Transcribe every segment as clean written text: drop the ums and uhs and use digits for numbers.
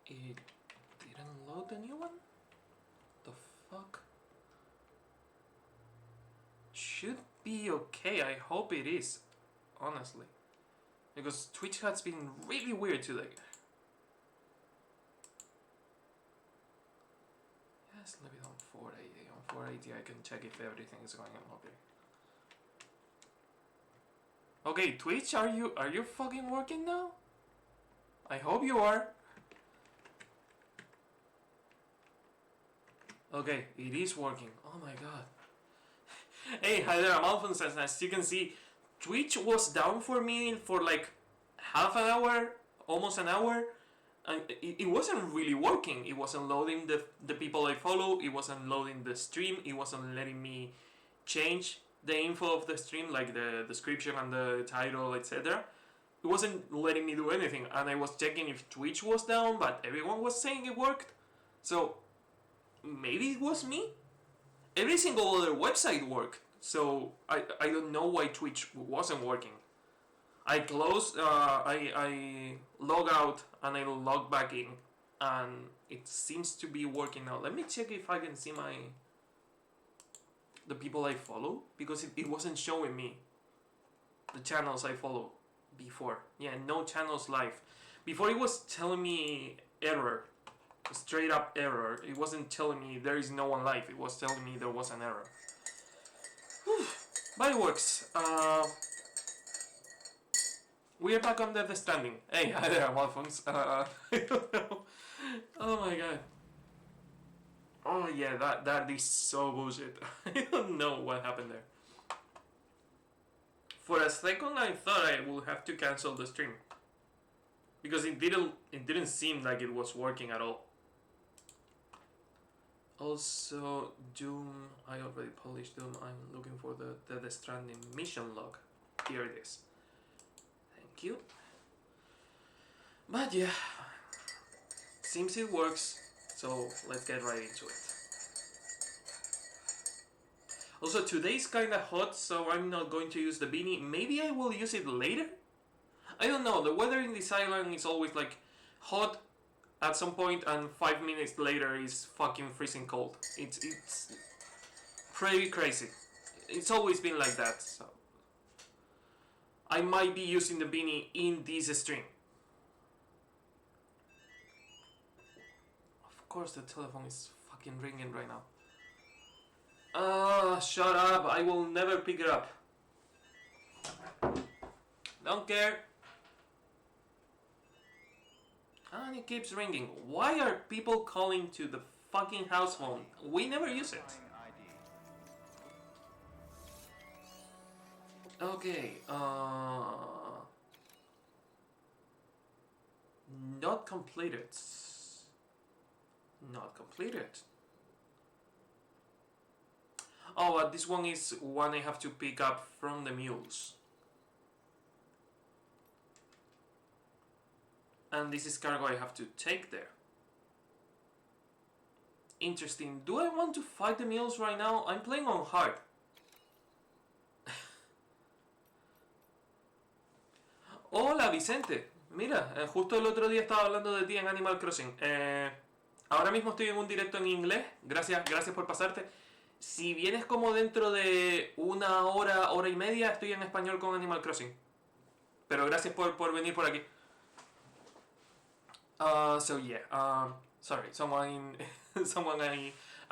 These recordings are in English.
It didn't load the new one? The fuck? Should be okay, I hope it is. Honestly. Because Twitch has been really weird today. Yes, leave it on 480. On 480 I can check if everything is going on okay. Okay, Twitch, are you fucking working now? I hope you are. Okay, it is working. Oh my god. Hey, hi there, I'm Alphonse. As you can see, Twitch was down for me for like half an hour, almost an hour. And it wasn't really working. It wasn't loading the people I follow. It wasn't loading the stream. It wasn't letting me change the info of the stream, like the description and the title, etc. It wasn't letting me do anything. And I was checking if Twitch was down, but everyone was saying it worked. So maybe it was me. Every single other website worked. So I don't know why Twitch wasn't working. I close, I log out and I log back in, and it seems to be working now. Let me check if I can see the people I follow, because it wasn't showing me the channels I follow before. Yeah, no channels live. Before it was telling me error, straight up error. It wasn't telling me there is no one live. It was telling me there was an error. Whew. But it works. We are back on the Stranding. Hey, hi there, I'm Alphonse. I don't know. Oh my god. Oh yeah, that is so bullshit. I don't know what happened there. For a second, I thought I would have to cancel the stream because it didn't seem like it was working at all. Also, Doom. I already published Doom. I'm looking for the Stranding mission log. Here it is. Thank you. But yeah, seems it works, so let's get right into it. Also, today's kinda hot, so I'm not going to use the beanie. Maybe I will use it later? I don't know, the weather in this island is always like hot at some point and 5 minutes later is fucking freezing cold. It's pretty crazy. It's always been like that, so I might be using the beanie in this stream. Of course the telephone is fucking ringing right now. Shut up, I will never pick it up. Don't care. And it keeps ringing. Why are people calling to the fucking house phone? We never use it. Okay, not completed. Not completed. Oh, but this one is one I have to pick up from the mules. And this is cargo I have to take there. Interesting. Do I want to fight the mules right now? I'm playing on hard. Hola Vicente. Mira, justo el otro día estaba hablando de ti en Animal Crossing. Ahora mismo estoy en un directo en inglés. Gracias por pasarte. Si vienes como dentro de una hora, hora y media, estoy en español con Animal Crossing. Pero gracias por venir por aquí. So yeah, sorry, someone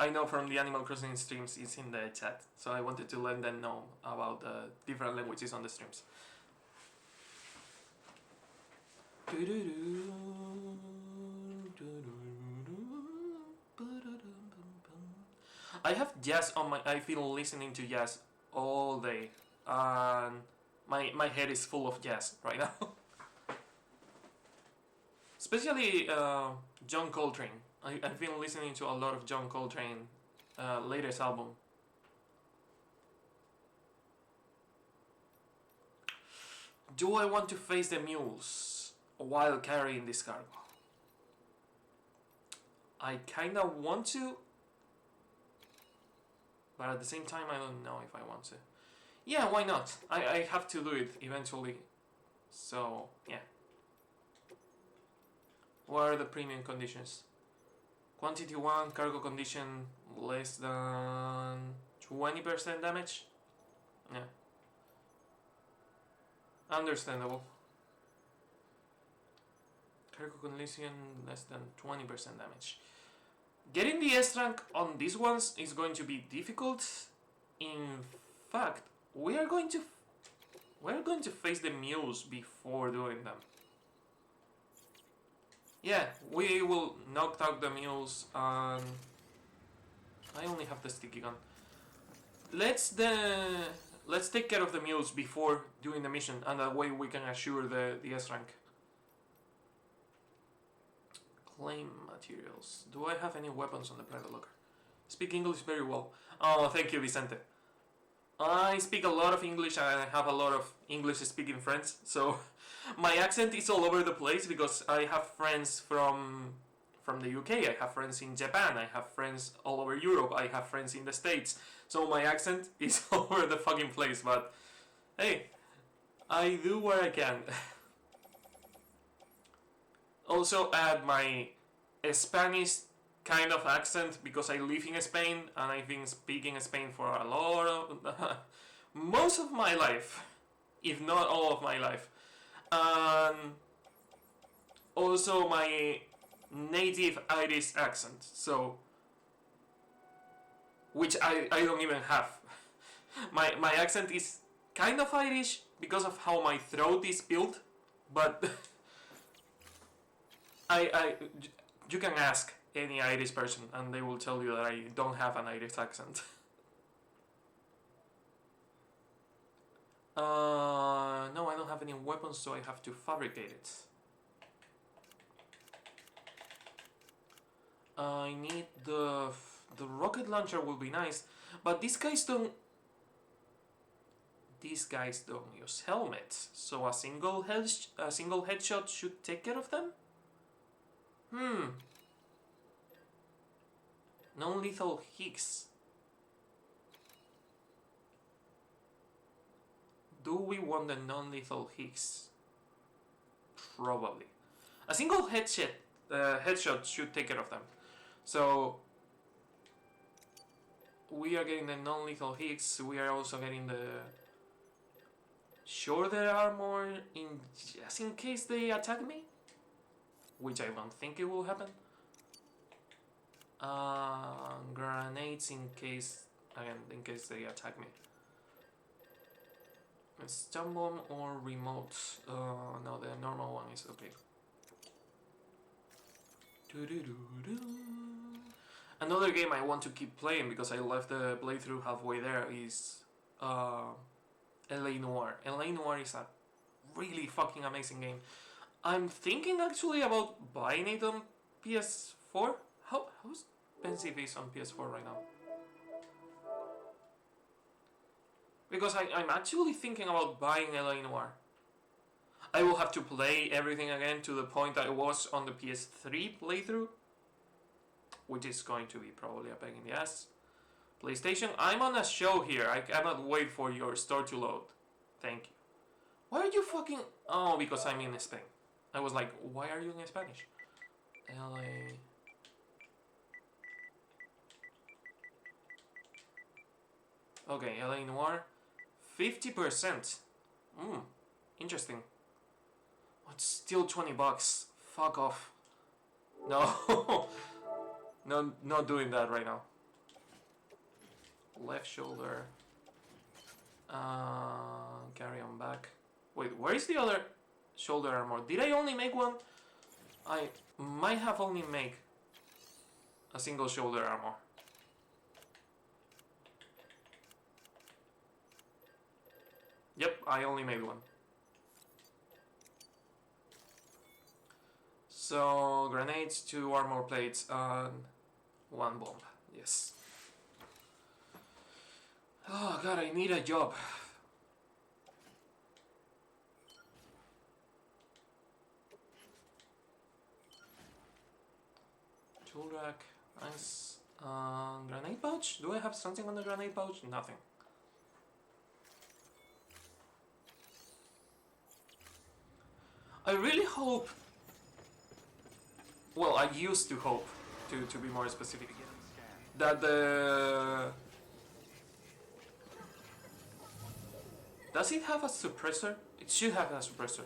I know from the Animal Crossing streams is in the chat, so I wanted to let them know about the different languages on the streams. I have jazz on my. I feel listening to jazz all day, and my head is full of jazz right now. Especially John Coltrane. I've been listening to a lot of John Coltrane latest album. Do I want to face the mules while carrying this cargo? I kinda want to, but at the same time I don't know if I want to. Yeah, why not? I have to do it eventually. So, yeah. What are the premium conditions? Quantity 1, cargo condition less than 20% damage? Yeah. Understandable. Cargo condition less than 20% damage. Getting the S rank on these ones is going to be difficult. In fact, we're going to face the mules before doing them. Yeah, we will knock out the mules and I only have the sticky gun. Let's take care of the mules before doing the mission, and that way we can assure the S rank. Claim materials. Do I have any weapons on the private locker? Speak English very well. Oh, thank you, Vicente. I speak a lot of English and I have a lot of English speaking friends, so my accent is all over the place because I have friends from the UK, I have friends in Japan, I have friends all over Europe, I have friends in the States, so my accent is all over the fucking place, but hey, I do what I can. Also add my Spanish kind of accent because I live in Spain and I've been speaking Spain for a lot of most of my life, if not all of my life, and also my native Irish accent, so which I don't even have. My accent is kind of Irish because of how my throat is built, but you can ask any Irish person and they will tell you that I don't have an Irish accent. No, I don't have any weapons, so I have to fabricate it. I need the rocket launcher will be nice, but these guys don't use helmets, so a single headshot should take care of them. Non-lethal hits. Do we want the non-lethal hits? Probably. A single headshot should take care of them. So we are getting the non-lethal hits. We are also getting the shoulder armor just in case they attack me, which I don't think it will happen. Grenades in case they attack me. Stun bomb or remote? No, the normal one is okay. Another game I want to keep playing because I left the playthrough halfway there is LA Noire. LA Noire is a really fucking amazing game. I'm thinking actually about buying it on PS4. How expensive is on PS4 right now? Because I'm actually thinking about buying LA Noire. I will have to play everything again to the point I was on the PS3 playthrough, which is going to be probably a pain in the ass. PlayStation, I'm on a show here. I cannot wait for your store to load. Thank you. Why are you fucking... Oh, because I'm in Spain. I was like, why are you in Spanish? LA... Okay, LA Noire. 50%. Interesting. It's still $20. Fuck off. No. No, not doing that right now. Left shoulder. Carry on back. Wait, where is the other shoulder armor? Did I only make one? I might have only made a single shoulder armor. Yep, I only made one. So, grenades, 2 armor plates, and 1 bomb. Yes. Oh god, I need a job. Tool rack, nice. Grenade pouch? Do I have something on the grenade pouch? Nothing. I really hope well, I used to hope, to be more specific, that the... Does it have a suppressor? It should have a suppressor.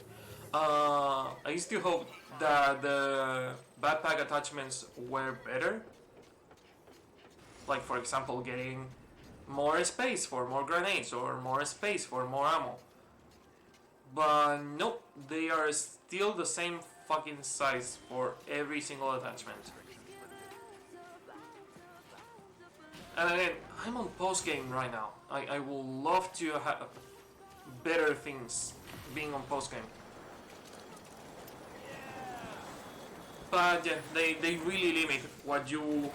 I used to hope that the backpack attachments were better. Like, for example, getting more space for more grenades or more space for more ammo. But nope, they are still the same fucking size for every single attachment. And again, I'm on post game right now. I would love to have better things being on post game. But yeah, they really limit what you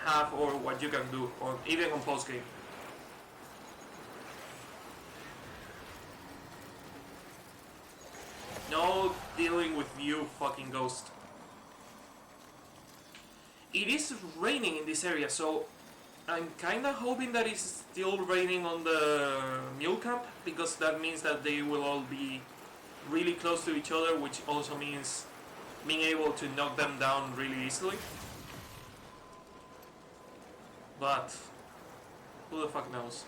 have or what you can do, or even on post game. No dealing with you, fucking ghost. It is raining in this area, so I'm kinda hoping that it's still raining on the mule camp, because that means that they will all be really close to each other, which also means being able to knock them down really easily. But who the fuck knows?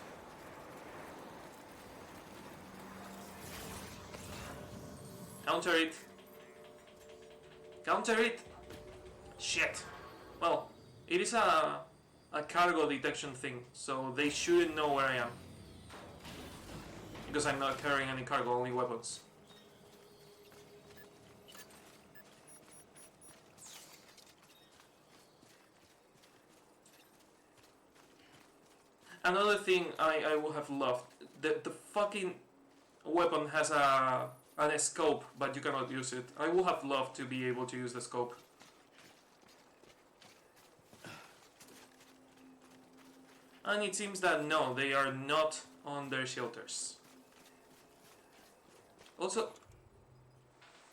Counter it. Counter it. Shit. Well, it is a cargo detection thing, so they shouldn't know where I am. Because I'm not carrying any cargo, only weapons. Another thing I would have loved, the fucking weapon has an scope, but you cannot use it. I would have loved to be able to use the scope. And it seems that no, they are not on their shelters. Also,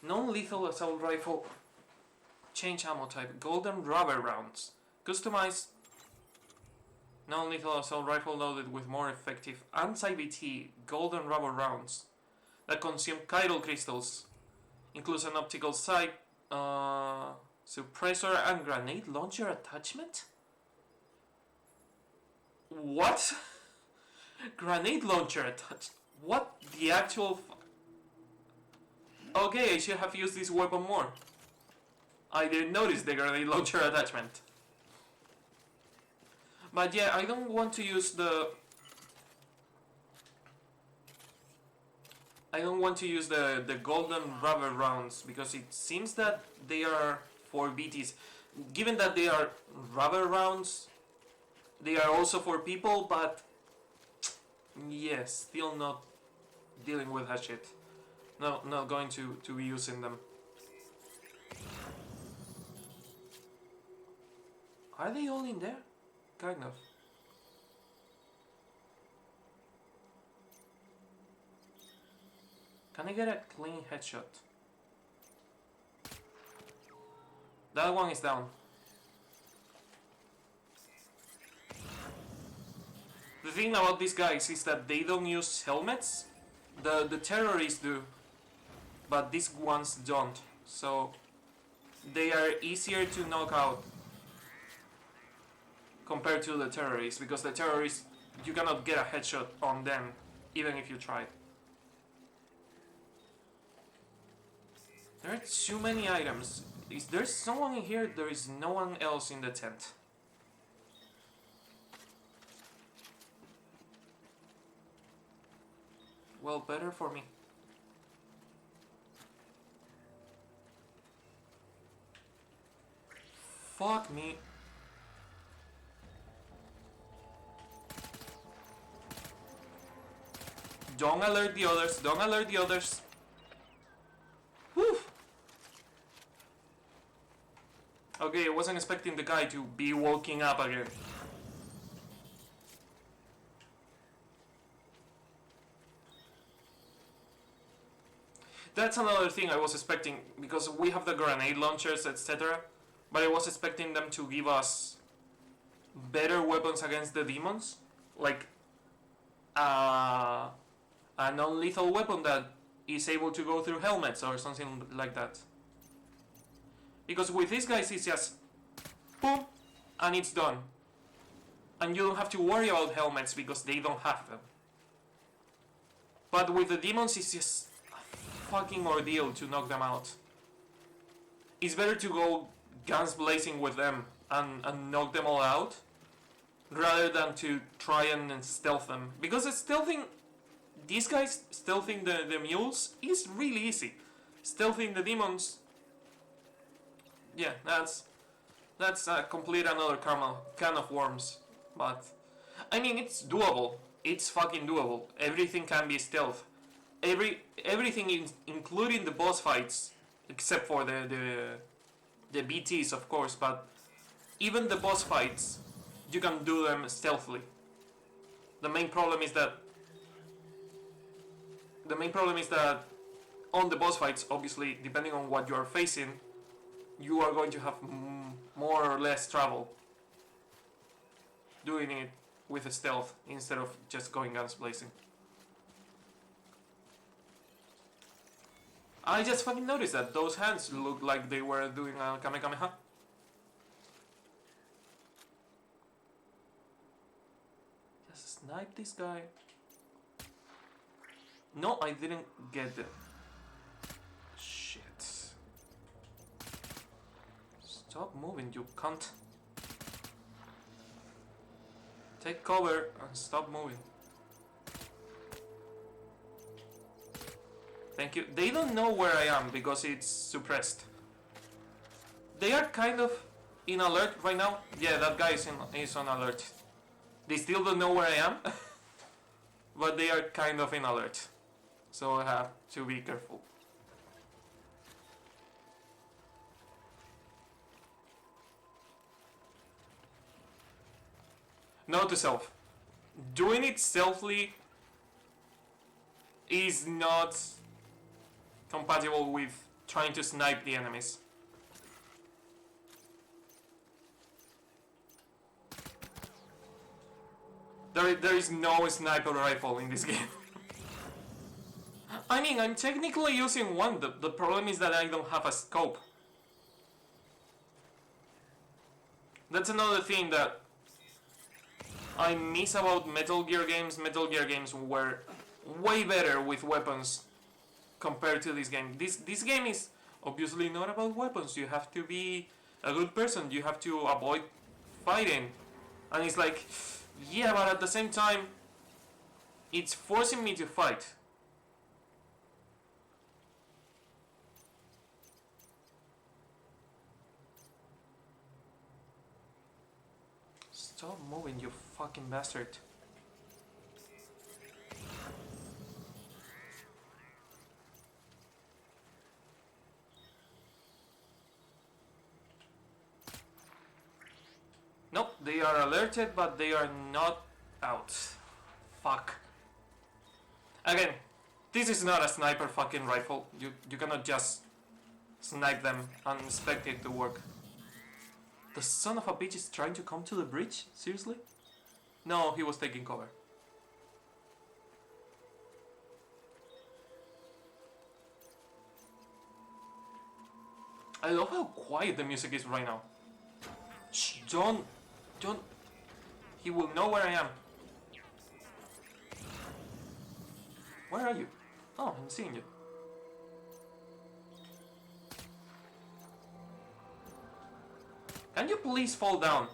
non-lethal assault rifle, change ammo type, golden rubber rounds, customized non-lethal assault rifle loaded with more effective anti-BT golden rubber rounds that consume chiral crystals, includes an optical sight, suppressor and grenade launcher attachment? What? Grenade launcher attached? What the actual okay, I should have used this weapon more. I didn't notice the grenade launcher attachment. But yeah, I don't want to use the... I don't want to use the golden rubber rounds, because it seems that they are for BTs. Given that they are rubber rounds, they are also for people, but yes, still not dealing with that shit. No, not going to be using them. Are they all in there? Kind of. Can I get a clean headshot? That one is down. The thing about these guys is that they don't use helmets. The terrorists do, but these ones don't. So they are easier to knock out compared to the terrorists, because the terrorists, you cannot get a headshot on them even if you try. There are too many items. Is there someone in here? There is no one else in the tent. Well, better for me. Fuck me. Don't alert the others. Don't alert the others. Whew. Okay, I wasn't expecting the guy to be waking up again. That's another thing I was expecting, because we have the grenade launchers, etc. But I was expecting them to give us better weapons against the demons. Like a non-lethal weapon that is able to go through helmets or something like that. Because with these guys it's just boom and it's done. And you don't have to worry about helmets because they don't have them. But with the demons it's just a fucking ordeal to knock them out. It's better to go guns blazing with them and knock them all out rather than to try and stealth them. Because stealthing, these guys stealthing the mules is really easy. Stealthing the demons, yeah, that's a complete another can of worms. But I mean, it's doable. It's fucking doable. Everything can be stealth. Everything including the boss fights, except for the BTs, of course. But even the boss fights, you can do them stealthily. The main problem is that on the boss fights, obviously, depending on what you are facing, you are going to have more or less trouble doing it with a stealth instead of just going guns blazing. I just fucking noticed that those hands looked like they were doing a Kamehameha. Just snipe this guy. No, I didn't get it. Shit. Stop moving, you cunt. Take cover and stop moving. Thank you. They don't know where I am because it's suppressed. They are kind of in alert right now. Yeah, that guy is on alert. They still don't know where I am. But they are kind of in alert. So I have to be careful. Note to self. Doing it stealthily is not compatible with trying to snipe the enemies. There is no sniper rifle in this game. I mean, I'm technically using one. The problem is that I don't have a scope. That's another thing that I miss about Metal Gear games. Metal Gear games were way better with weapons compared to this game. This game is obviously not about weapons. You have to be a good person. You have to avoid fighting. And it's like, yeah, but at the same time, it's forcing me to fight. Stop moving, you fucking bastard. Nope, they are alerted, but they are not out. Fuck. Again, this is not a sniper fucking rifle. You cannot just snipe them and expect it to work. The son of a bitch is trying to come to the bridge? Seriously? No, he was taking cover. I love how quiet the music is right now. Shh, don't. He will know where I am. Where are you? Oh, I'm seeing you. Can you please fall down?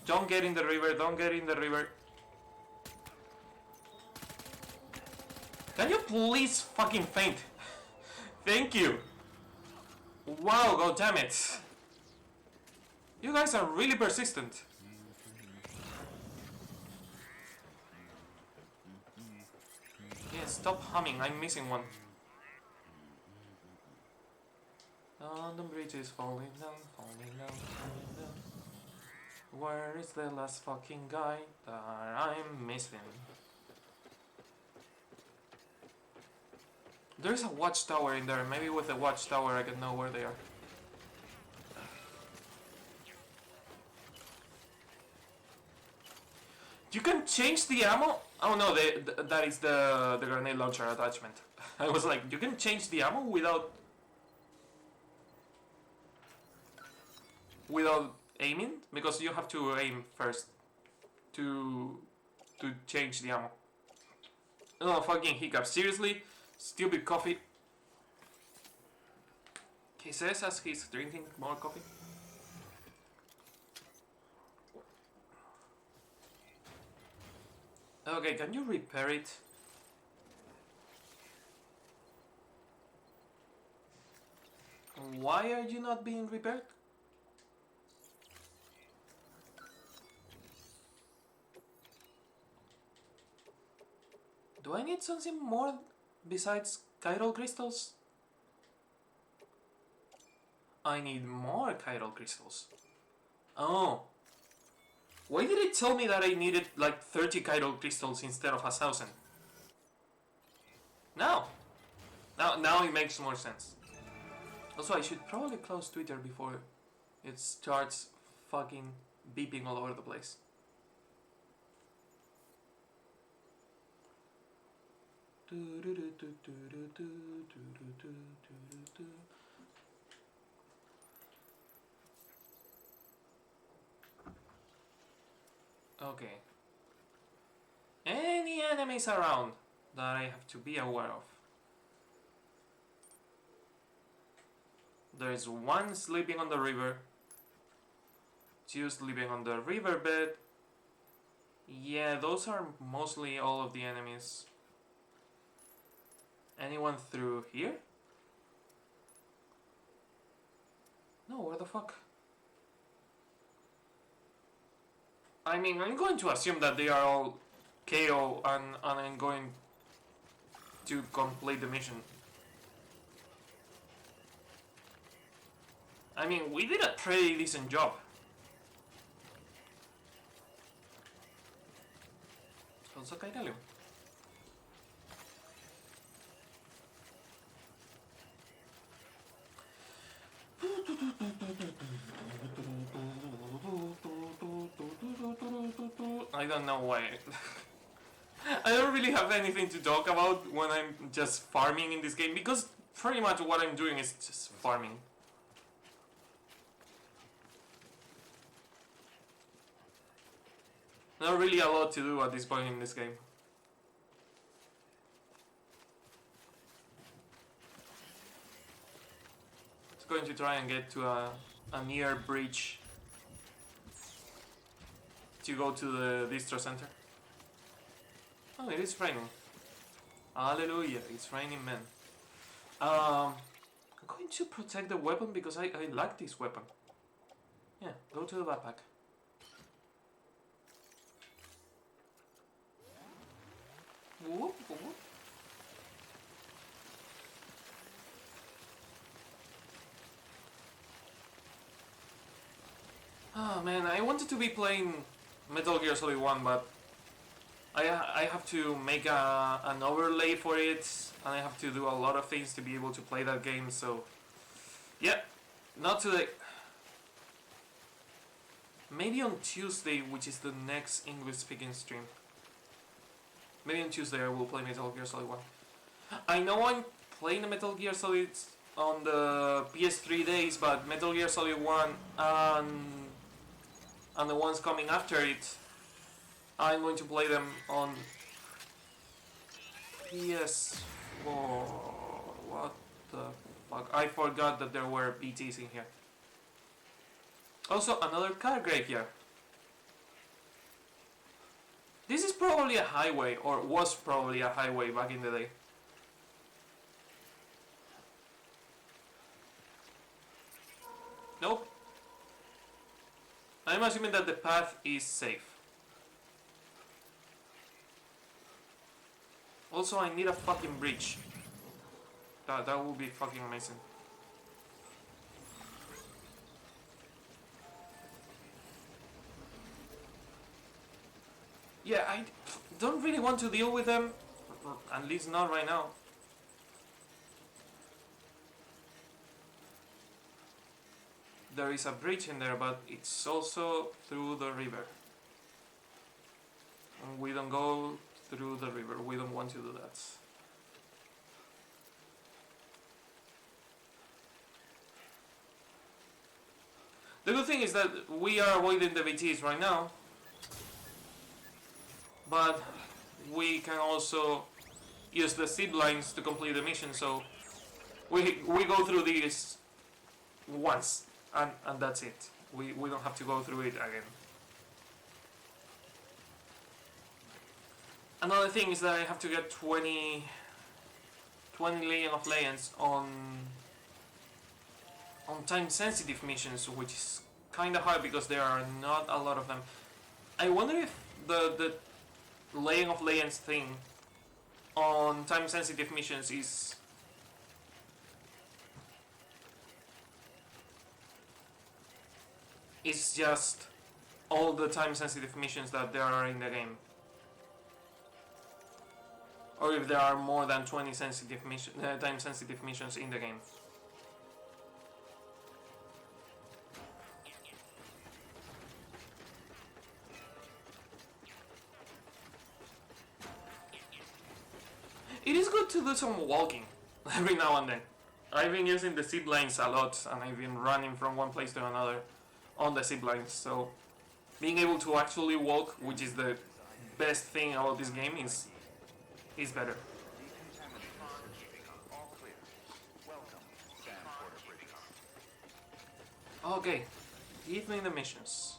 Don't get in the river, don't get in the river. Can you please fucking faint? Thank you. Wow, god damn it. You guys are really persistent. Yeah, stop humming, I'm missing one. The bridge is falling down, falling down, falling down. Where is the last fucking guy that I'm missing? There's a watchtower in there. Maybe with the watchtower I can know where they are. You can change the ammo? Oh no, that is the grenade launcher attachment. I was like, you can change the ammo without without aiming, because you have to aim first to change the ammo. Oh, fucking hiccup. Seriously? Stupid coffee. He says as he's drinking more coffee. Okay, can you repair it? Why are you not being repaired? Do I need something more besides chiral crystals? I need more chiral crystals. Oh. Why did it tell me that I needed like 30 chiral crystals instead of 1,000? Now it makes more sense. Also, I should probably close Twitter before it starts fucking beeping all over the place. Okay. Any enemies around that I have to be aware of? There's one sleeping on the river, two sleeping on the riverbed. Yeah, those are mostly all of the enemies. Anyone through here? No, where the fuck? I mean, I'm going to assume that they are all KO and I'm going to complete the mission. I mean, we did a pretty decent job. Also, can I tell you? I don't know why. I don't really have anything to talk about when I'm just farming in this game, because pretty much what I'm doing is just farming. Not really a lot to do at this point in this game. Just going to try and get to a near bridge to go to the distro center. Oh, it is raining. Hallelujah, it's raining, man. I'm going to protect the weapon because I like this weapon. Yeah, go to the backpack. Whoop, whoop. Oh man, I wanted to be playing Metal Gear Solid 1, but I have to make an overlay for it, and I have to do a lot of things to be able to play that game, so yeah, not today. Maybe on Tuesday, which is the next English speaking stream. Maybe on Tuesday I will play Metal Gear Solid 1. I know I'm playing the Metal Gear Solid on the PS3 days, but Metal Gear Solid 1 and the ones coming after it, I'm going to play them on PS4. What the fuck? I forgot that there were BTs in here. Also, another car graveyard. This is probably a highway, or was probably a highway back in the day. Nope. I'm assuming that the path is safe. Also, I need a fucking bridge. That would be fucking amazing. Yeah, I don't really want to deal with them. At least not right now. There is a bridge in there, but it's also through the river. And we don't go through the river. We don't want to do that. The good thing is that we are avoiding the VTs right now, but we can also use the seed lines to complete the mission, so we go through these once, and that's it. We don't have to go through it again. Another thing is that I have to get 20 Legion of Legends on time-sensitive missions, which is kind of hard because there are not a lot of them. I wonder if the Legion of Legends thing on time-sensitive missions is just all the time-sensitive missions that there are in the game, or if there are more than 20 time-sensitive missions in the game. It is good to do some walking every now and then. I've been using the zip lines a lot, and I've been running from one place to another on the zip lines, so being able to actually walk, which is the best thing about this game, is better. Okay, give me the missions.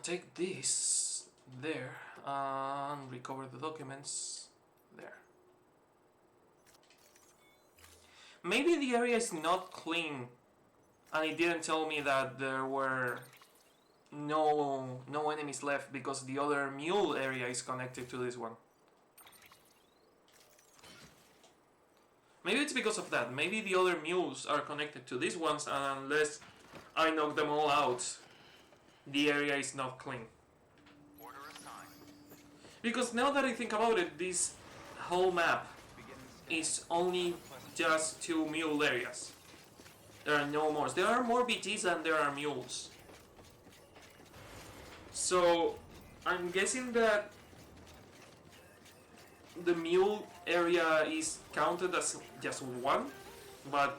Take this there and recover the documents there. Maybe the area is not clean and it didn't tell me that there were no enemies left because the other mule area is connected to this one. Maybe it's because of that. Maybe the other mules are connected to these ones, and unless I knock them all out, the area is not clean. Because now that I think about it, this whole map is only just 2 mule areas. There are no more. There are more BTs than there are mules. So I'm guessing that the mule area is counted as just one, but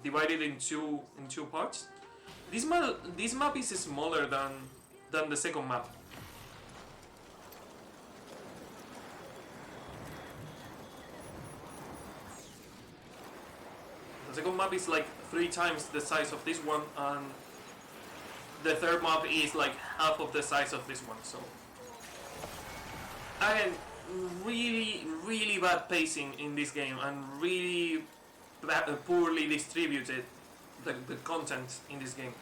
divided in two parts. This map is smaller than the second map. The second map is like 3 times the size of this one, and the third map is like half of the size of this one. So again, really bad pacing in this game, and really poorly distributed the content in this game.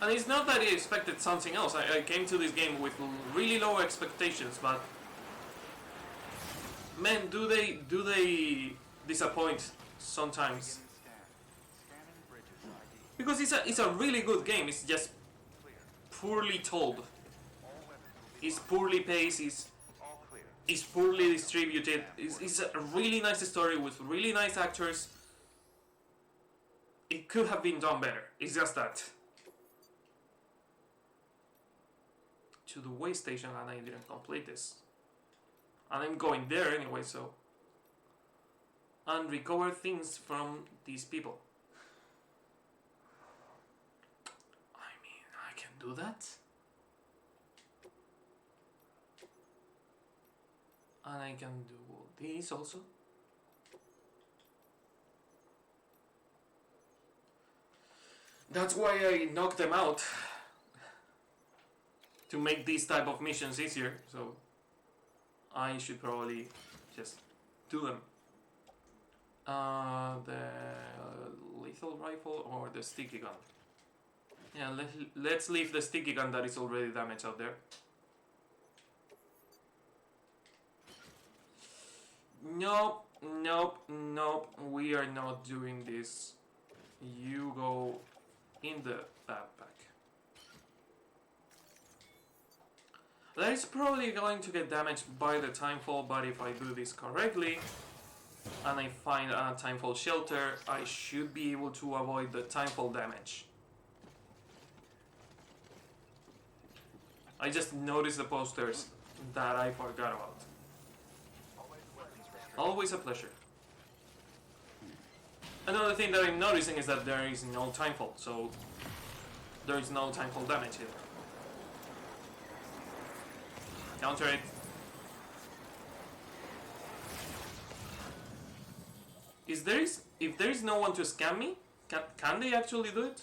And it's not that I expected something else. I came to this game with really low expectations, but man, do they disappoint sometimes. Because it's a really good game, it's just poorly told. It's poorly paced, it's poorly distributed, it's a really nice story with really nice actors. It could have been done better, it's just that. To the way station, and I didn't complete this. And I'm going there anyway, so. And recover things from these people. I mean, I can do that. And I can do this also. That's why I knocked them out. To make these type of missions easier, so I should probably just do them. The lethal rifle or the sticky gun? Yeah, let's leave the sticky gun that is already damaged out there. Nope, we are not doing this. You go in the backpack. That is probably going to get damaged by the timefall, but if I do this correctly and I find a timefall shelter, I should be able to avoid the timefall damage. I just noticed the posters that I forgot about. Always a pleasure. Another thing that I'm noticing is that there is no timefall, so there is no timefall damage here. Counter it. If there is no one to scam me, can they actually do it?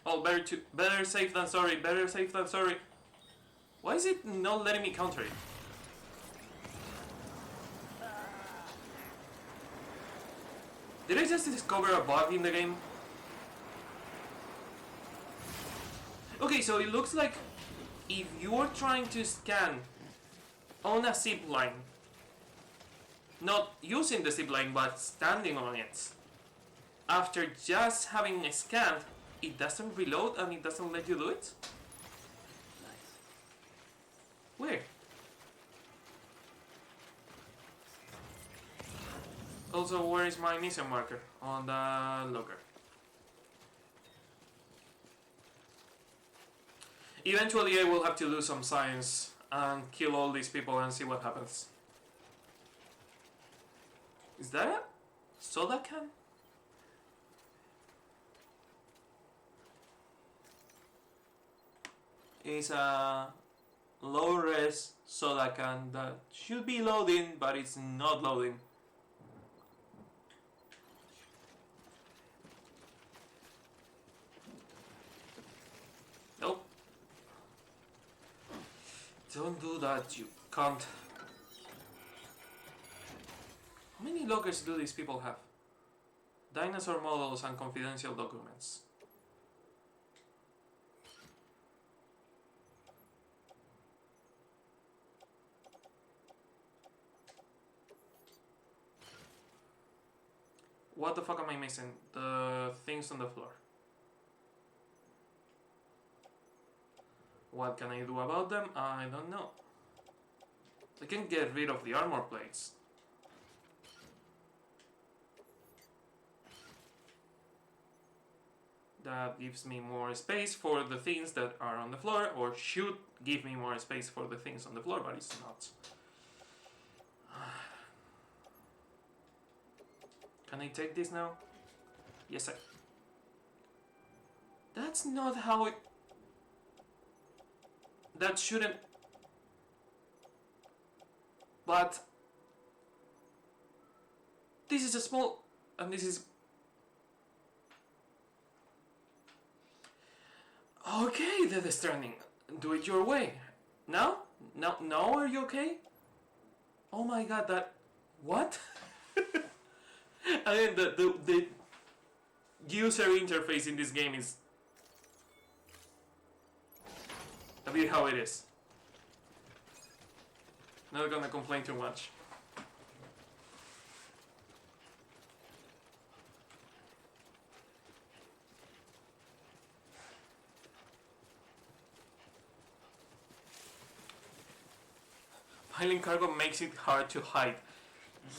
Oh, better safe than sorry. Better safe than sorry. Why is it not letting me counter it? Did I just discover a bug in the game? Okay, so it looks like if you're trying to scan on a zip line, not using the zip line but standing on it, after just having scanned, it doesn't reload and it doesn't let you do it? Nice. Weird. Also, where is my mission marker? On the locker. Eventually I will have to do some science and kill all these people and see what happens. Is that a soda can? It's a low-res soda can that should be loading, but it's not loading. Nope. Don't do that, you can't. How many lockers do these people have? Dinosaur models and confidential documents. What the fuck am I missing? The things on the floor. What can I do about them? I don't know. I can get rid of the armor plates. That gives me more space for the things that are on the floor, or should give me more space for the things on the floor, but it's not. Can I take this now? Yes, I... That's not how it... That shouldn't... But... This is a small... And this is... Okay, the Stranding. Do it your way. Now? Now are you okay? Oh my god, that... What? I mean, the user interface in this game is a bit how it is. Not gonna complain too much. Piling cargo makes it hard to hide.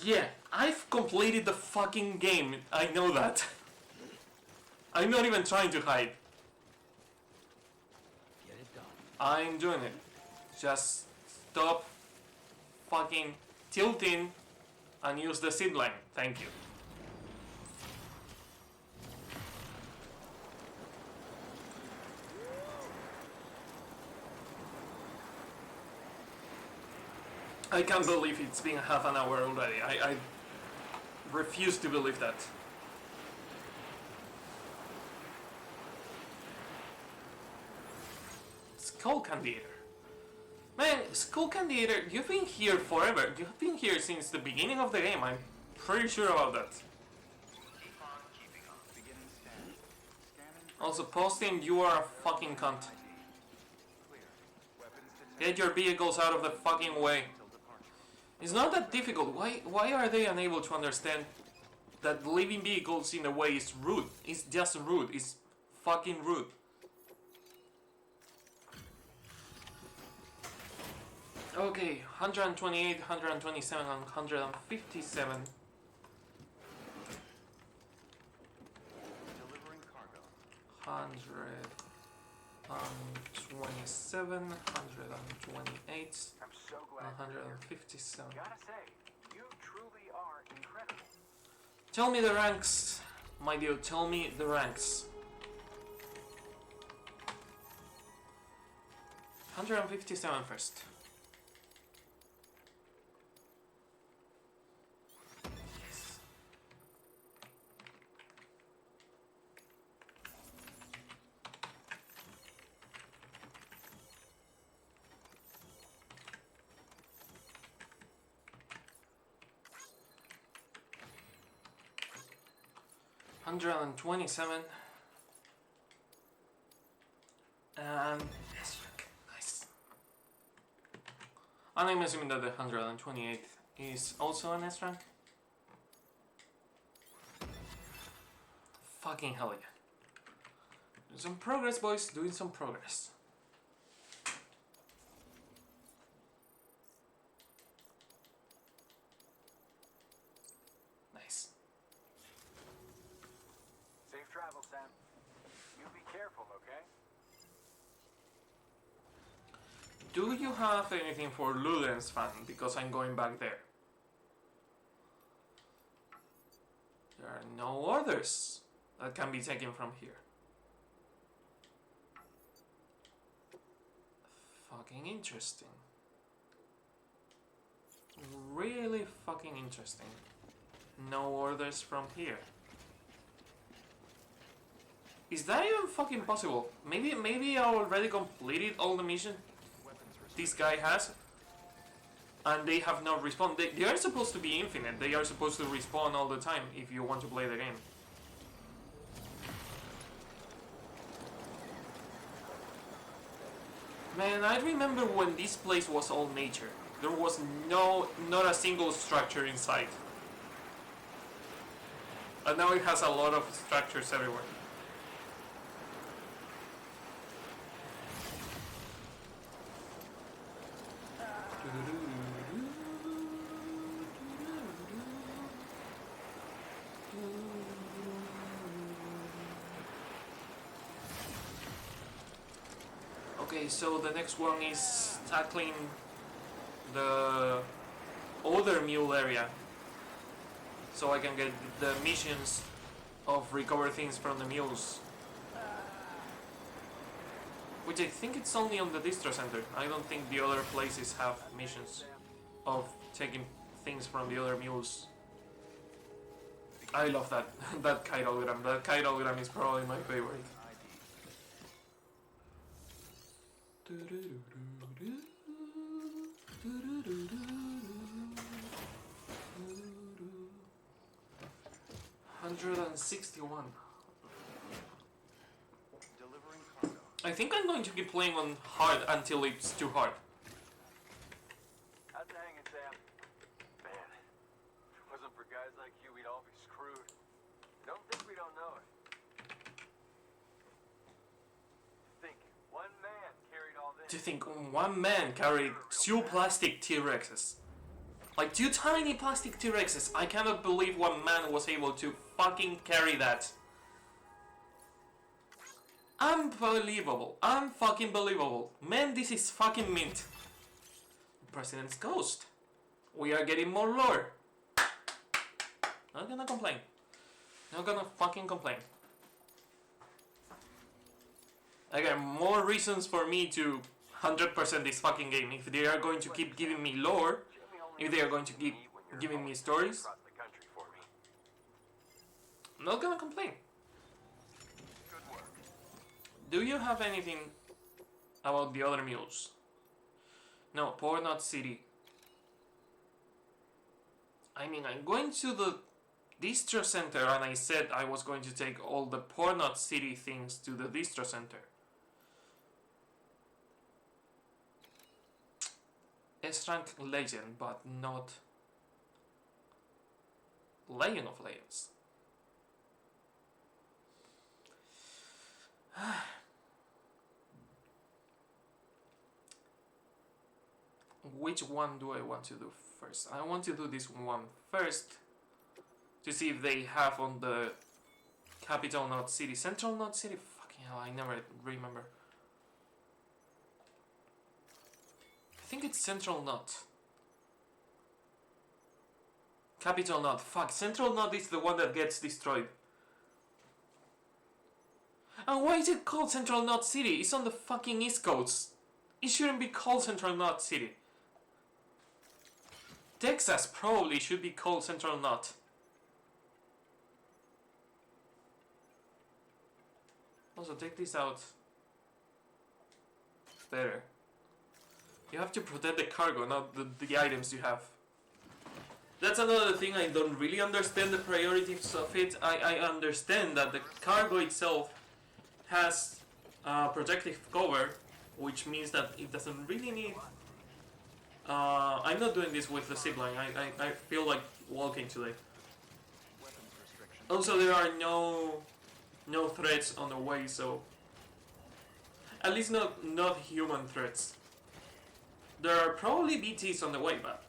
Yeah, I've completed the fucking game. I know that. I'm not even trying to hide. Get it done. I'm doing it. Just stop fucking tilting and use the zip line. Thank you. I can't believe it's been half an hour already. I refuse to believe that. Skull Candy Eater. Man, Skull Candy Eater, you've been here forever. You've been here since the beginning of the game. I'm pretty sure about that. Also, posting, you are a fucking cunt. Get your vehicles out of the fucking way. It's not that difficult. Why are they unable to understand that leaving vehicles in the way is rude? It's just rude. It's fucking rude. Okay, 128, 127, and 157. Delivering cargo. 127, 128, I'm so glad you're here. 157. Gotta say, you truly are incredible. Tell me the ranks, my dude, tell me the ranks. 157 first. Yes. $127 and S rank. Nice. And I'm assuming that the 128th is also an S rank. Fucking hell yeah. Doing some progress, boys, doing some progress. Nice. Safe travel, Sam. You be careful, okay? Do you have anything for Luden's fan? Because I'm going back there. There are no orders that can be taken from here. Fucking interesting. Really fucking interesting. No orders from here. Is that even fucking possible? Maybe I already completed all the mission this guy has, and they have not respawned. They are supposed to be infinite. They are supposed to respawn all the time if you want to play the game. Man, I remember when this place was all nature. There was not a single structure inside. And now it has a lot of structures everywhere. Okay, so the next one is tackling the other mule area, so I can get the missions of recover things from the mules, which I think it's only on the distro center. I don't think the other places have missions of taking things from the other mules. I love that that kite hologram. That kite hologram is probably my favorite. $161. I think I'm going to keep playing on hard until it's too hard. How's it hanging, Sam? Man, if it wasn't for guys like you, we'd all be screwed. Don't think we don't know it. Think, one man carried all this. To think one man carried 2 plastic T-Rexes. Like 2 tiny plastic T-Rexes. I cannot believe one man was able to fucking carry that. Unbelievable. Unfucking believable. Man, this is fucking mint. President's Ghost. We are getting more lore. Not gonna complain. Not gonna fucking complain. Again, more reasons for me to 100% this fucking game. If they are going to keep giving me lore, if they are going to keep giving me stories, I'm not gonna complain. Do you have anything about the other mules? No, Port Not City. I mean, I'm going to the distro center and I said I was going to take all the Port Not City things to the distro center. S-rank legend, but not Legend of Legends. Which one do I want to do first? I want to do this one first to see if they have on the capital Knot City, Central Knot City. Fucking hell, I never remember. I think it's Central Knot. Capital Knot. Fuck, Central Knot is the one that gets destroyed. And why is it called Central Knot City? It's on the fucking East Coast. It shouldn't be called Central Knot City. Texas probably should be called Central Knot. Also, take this out. Better. You have to protect the cargo, not the items you have. That's another thing I don't really understand the priorities of it. I understand that the cargo itself has protective cover, which means that it doesn't really need... I'm not doing this with the zipline. I feel like walking today. Also, there are no threats on the way, so... At least not human threats. There are probably BTs on the way, but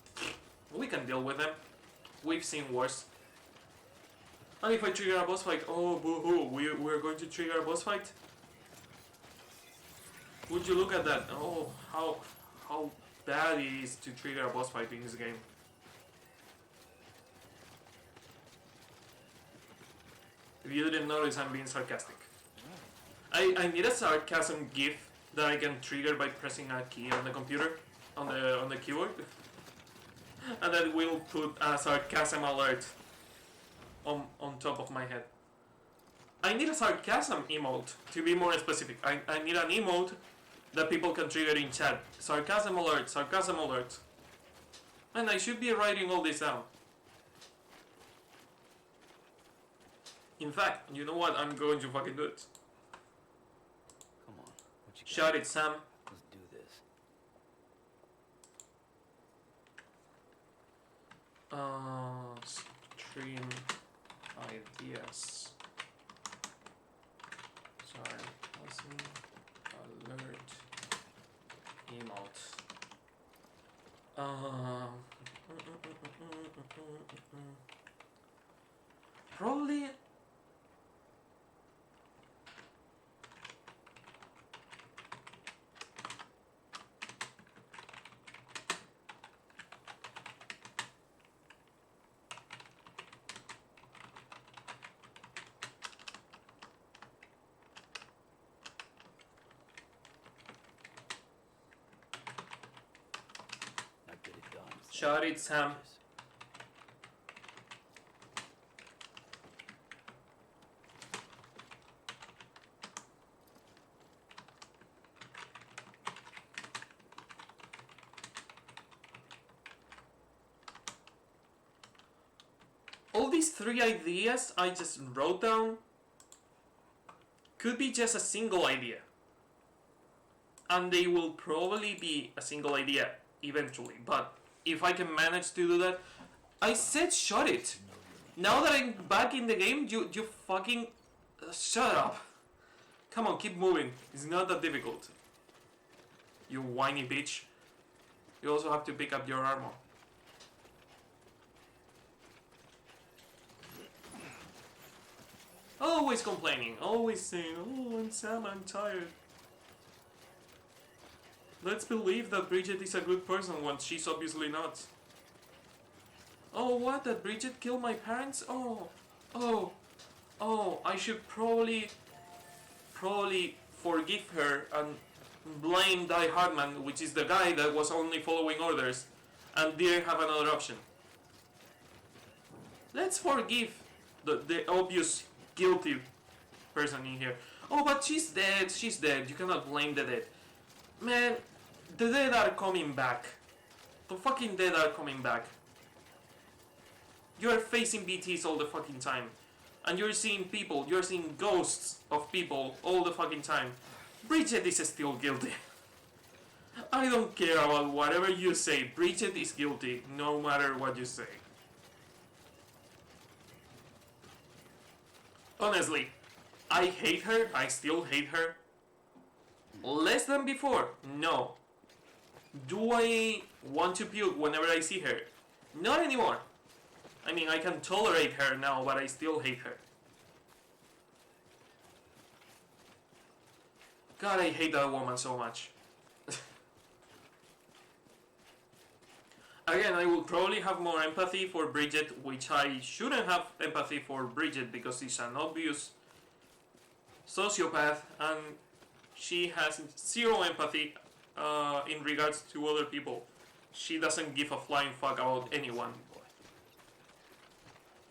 we can deal with them. We've seen worse. And if I trigger a boss fight, oh boo-hoo, we're going to trigger a boss fight? Would you look at that? Oh, how bad it is to trigger a boss fight in this game. If you didn't notice, I'm being sarcastic. I need a sarcasm GIF that I can trigger by pressing a key on the computer, on the keyboard, and that will put a sarcasm alert on top of my head. I need a sarcasm emote, to be more specific. I need an emote that people can trigger in chat. Sarcasm alert, sarcasm alert. And I should be writing all this down. In fact, you know what? I'm going to fucking do it. Come on, what you got? Shout it, Sam. Let's do this. Stream ideas. Sarcasm alert emote. Probably. Now get it done. Shout it, Sam. All these 3 ideas I just wrote down could be just a single idea. And they will probably be a single idea eventually. But if I can manage to do that, I said shut it. Now that I'm back in the game, you fucking shut up. Come on, keep moving. It's not that difficult. You whiny bitch. You also have to pick up your armor. Always complaining, always saying, oh, I'm Sam, I'm tired. Let's believe that Bridget is a good person when she's obviously not. Oh, what? That Bridget killed my parents? Oh, I should probably forgive her and blame Die Hardman, which is the guy that was only following orders and didn't have another option. Let's forgive the obvious guilty person in here. Oh, but she's dead, you cannot blame the dead. Man, the dead are coming back. The fucking dead are coming back. You are facing BTs all the fucking time. And you're seeing people, you're seeing ghosts of people all the fucking time. Bridget is still guilty. I don't care about whatever you say. Bridget is guilty, no matter what you say. Honestly, I hate her, I still hate her. Less than before, no. Do I want to puke whenever I see her? Not anymore. I mean, I can tolerate her now, but I still hate her. God, I hate that woman so much. Again, I will probably have more empathy for Bridget, which I shouldn't have empathy for Bridget because she's an obvious sociopath and she has zero empathy in regards to other people. She doesn't give a flying fuck about anyone.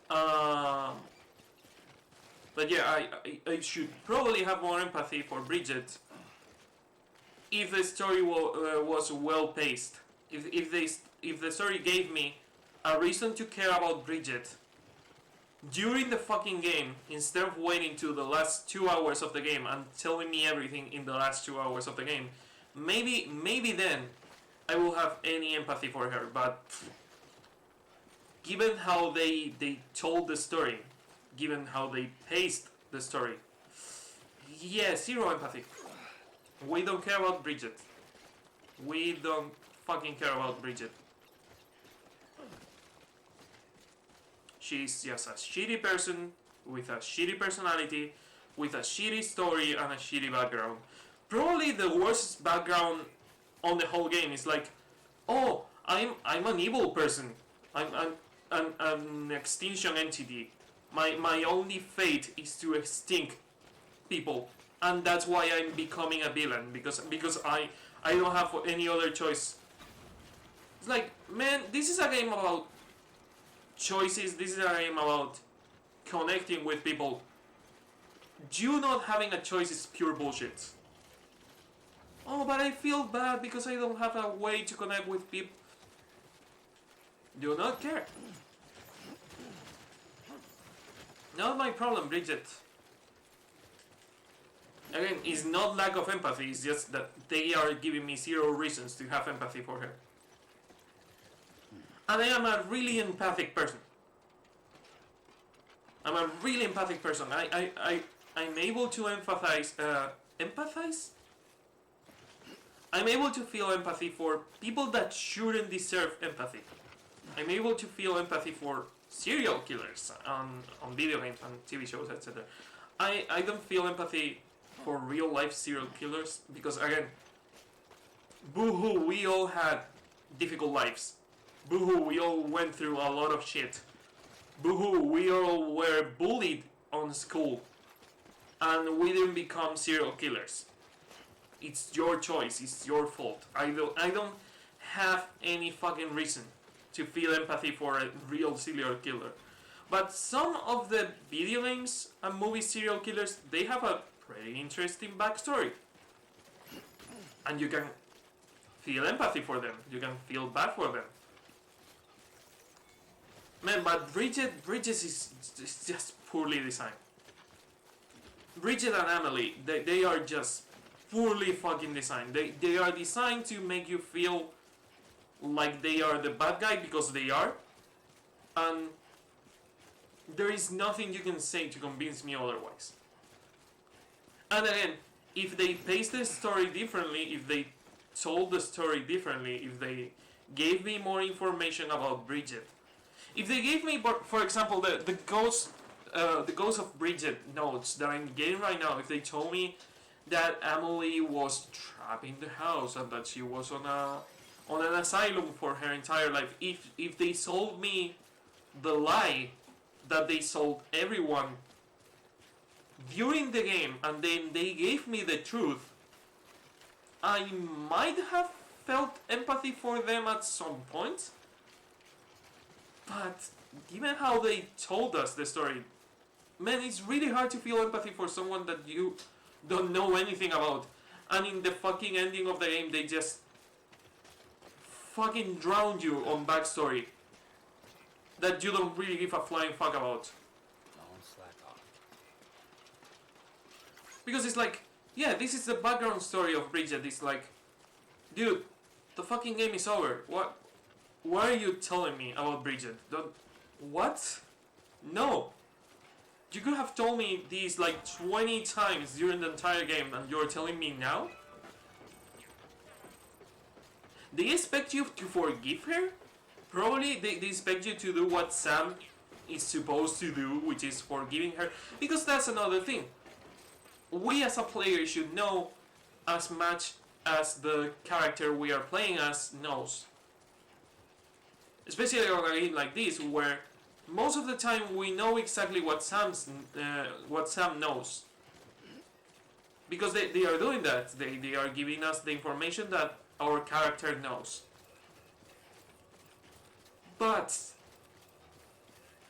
But yeah, I should probably have more empathy for Bridget if the story was well paced. If the story gave me a reason to care about Bridget during the fucking game instead of waiting to the last 2 hours of the game and telling me everything in the last 2 hours of the game, maybe then I will have any empathy for her. But given how they told the story, given how they paced the story, yeah, zero empathy. We don't care about Bridget. We don't fucking care about Bridget. She's just a shitty person with a shitty personality, with a shitty story and a shitty background. Probably the worst background on the whole game is like, oh, I'm an evil person. I'm an extinction entity. My only fate is to extinct people, and that's why I'm becoming a villain because I don't have any other choice. It's like, man, this is a game about choices. This is a game about connecting with people. You not having a choice is pure bullshit. Oh, but I feel bad because I don't have a way to connect with people. Do not care. Not my problem, Bridget. Again, it's not lack of empathy, it's just that they are giving me zero reasons to have empathy for her. And I am a really empathic person. I'm a really empathic person. I'm able to empathize. Empathize? I'm able to feel empathy for people that shouldn't deserve empathy. I'm able to feel empathy for serial killers on video games, on TV shows, etc. I don't feel empathy for real life serial killers because, again, boo-hoo, we all had difficult lives. Boo-hoo, we all went through a lot of shit. Boo-hoo, we all were bullied on school and we didn't become serial killers. It's your choice, it's your fault. I don't have any fucking reason to feel empathy for a real serial killer. But some of the video games and movie serial killers, they have a pretty interesting backstory. And you can feel empathy for them. You can feel bad for them. Man, but Bridget is just poorly designed. Bridget and Emily, they are just poorly fucking designed. They are designed to make you feel like they are the bad guy because they are. And there is nothing you can say to convince me otherwise. And again, if they paced the story differently, if they told the story differently, if they gave me more information about Bridget, if they gave me, for example, the ghost of Bridget notes that I'm getting right now, if they told me that Emily was trapped in the house and that she was on an asylum for her entire life, if they sold me the lie that they sold everyone during the game and then they gave me the truth, I might have felt empathy for them at some point. But given how they told us the story, man, it's really hard to feel empathy for someone that you don't know anything about. And in the fucking ending of the game, they just fucking drowned you on backstory that you don't really give a flying fuck about. Don't slack off. Because it's like, yeah, this is the background story of Bridget. It's like, dude, the fucking game is over. What are you telling me about Bridget? What? No. You could have told me these like 20 times during the entire game and you're telling me now? They expect you to forgive her? Probably they expect you to do what Sam is supposed to do, which is forgiving her. Because that's another thing. We as a player should know as much as the character we are playing as knows. especially on a game like this, where most of the time we know exactly what Sam knows, because they are doing that. They are giving us the information that our character knows. But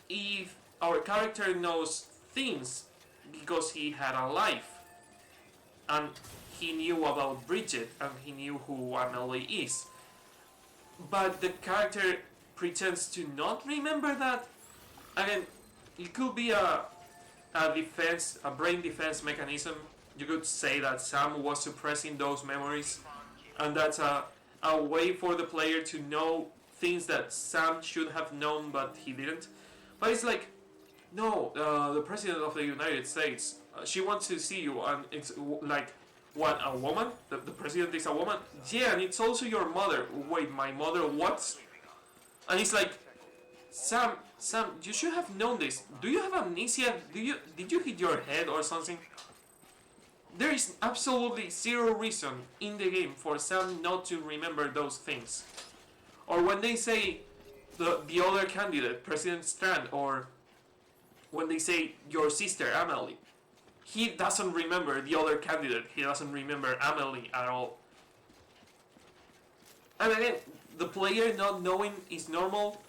if our character knows things because he had a life and he knew about Bridget and he knew who Amelie is, but the character pretends to not remember that, again, it could be a brain defense mechanism. You could say that Sam was suppressing those memories, and that's a way for the player to know things that Sam should have known but he didn't. But it's like, no, the president of the United States, she wants to see you, and it's like, what, a woman? The president is a woman? Yeah, and it's also your mother. Wait, my mother what? And it's like, Sam, you should have known this. Do you have amnesia? Did you hit your head or something? There is absolutely zero reason in the game for Sam not to remember those things. Or when they say the other candidate, President Strand, or when they say your sister Amelie, he doesn't remember the other candidate. He doesn't remember Amelie at all. And again, the player not knowing is normal.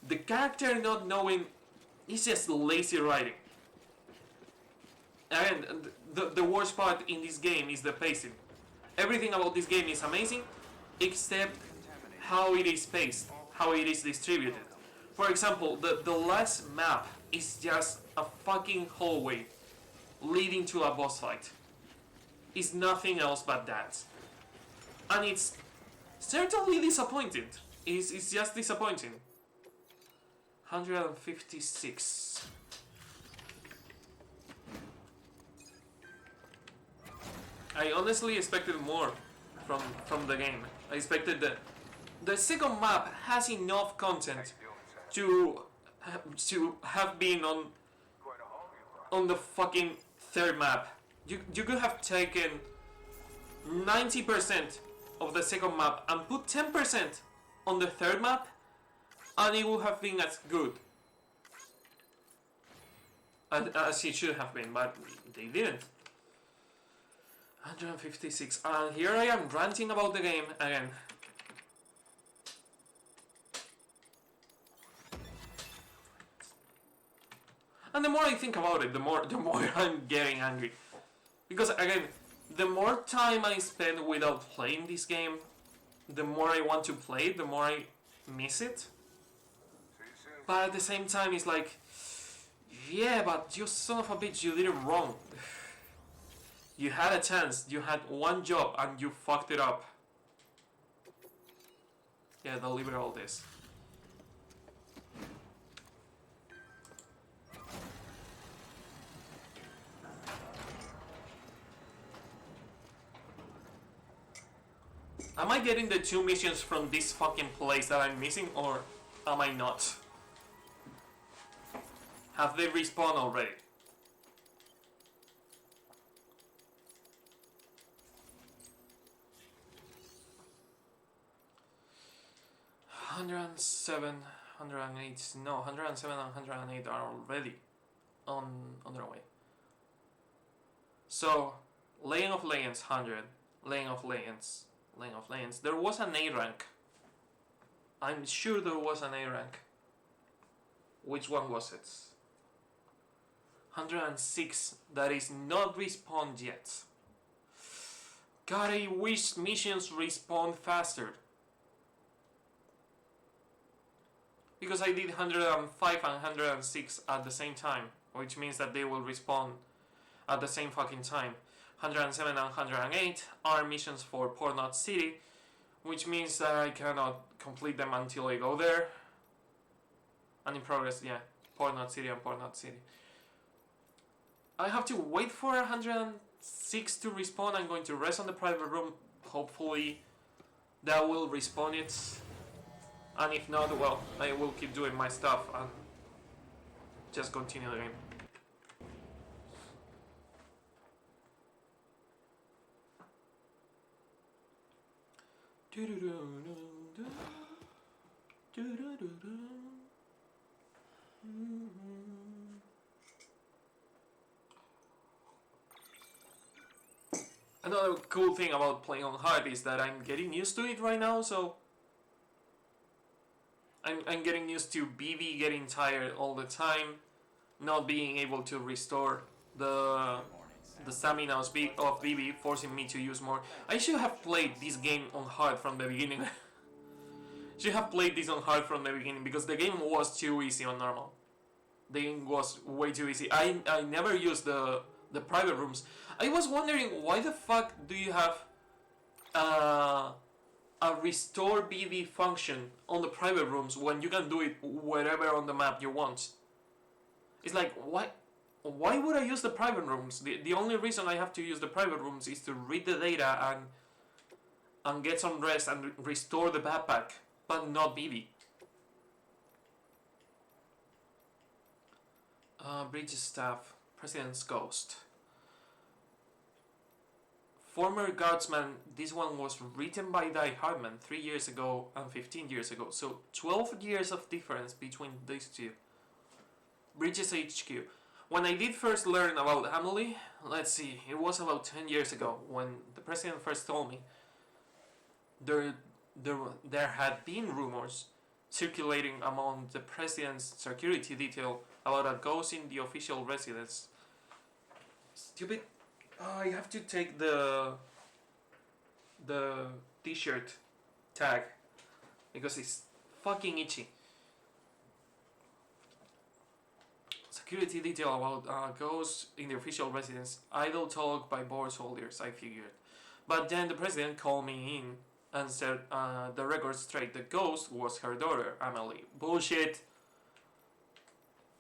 The character not knowing is just lazy writing. And the worst part in this game is the pacing. Everything about this game is amazing, except how it is paced, how it is distributed. For example, the last map is just a fucking hallway leading to a boss fight. It's nothing else but that. And it's certainly disappointing. It's just disappointing. 156. I honestly expected more from the game. I expected that the second map has enough content to have been on the fucking third map. You could have taken 90% of the second map and put 10% on the third map, and it would have been as good as it should have been, but they didn't. 156, and here I am ranting about the game again. And the more I think about it, the more I'm getting angry. Because again, the more time I spend without playing this game, the more I want to play it, the more I miss it. But at the same time, it's like, yeah, but you son of a bitch, you did it wrong. You had a chance, you had one job, and you fucked it up. Yeah, deliver all this. Am I getting the 2 missions from this fucking place that I'm missing, or am I not? Have they respawned already? $107, $108, no, $107 and $108 are already on their way. So, Laying of Legends 100, Laying of Legends. There was an A rank. I'm sure there was an A rank. Which one was it? 106, that is not respawned yet. God, I wish missions respawn faster. Because I did 105 and 106 at the same time, which means that they will respawn at the same fucking time. 107 and 108 are missions for Port Knot City, which means that I cannot complete them until I go there. And in progress, yeah, Port Knot City and Port Knot City. I have to wait for 106 to respawn. I'm going to rest on the private room. Hopefully that will respawn it. And if not, well, I will keep doing my stuff and just continue the game. Another cool thing about playing on hard is that I'm getting used to it right now, so I'm getting used to BB getting tired all the time, not being able to restore the stamina of BB, forcing me to use more. I should have played this game on hard from the beginning. Should have played this on hard from the beginning because the game was too easy on normal. The game was way too easy. I never used the private rooms. I was wondering why the fuck do you have a restore BB function on the private rooms when you can do it wherever on the map you want. It's like, why would I use the private rooms? The only reason I have to use the private rooms is to read the data and get some rest and restore the backpack, but not BB. Bridge staff, President's Ghost. Former Guardsman, this one was written by Die Hardman 3 years ago and 15 years ago, so 12 years of difference between these two. Bridges HQ. When I did first learn about Emily, let's see, it was about 10 years ago when the president first told me there had been rumors circulating among the president's security detail about a ghost in the official residence. Stupid. I have to take the t-shirt tag because it's fucking itchy. Security detail about ghosts in the official residence. Idle talk by board soldiers, I figured. But then the president called me in and said the record straight. The ghost was her daughter, Emily. Bullshit.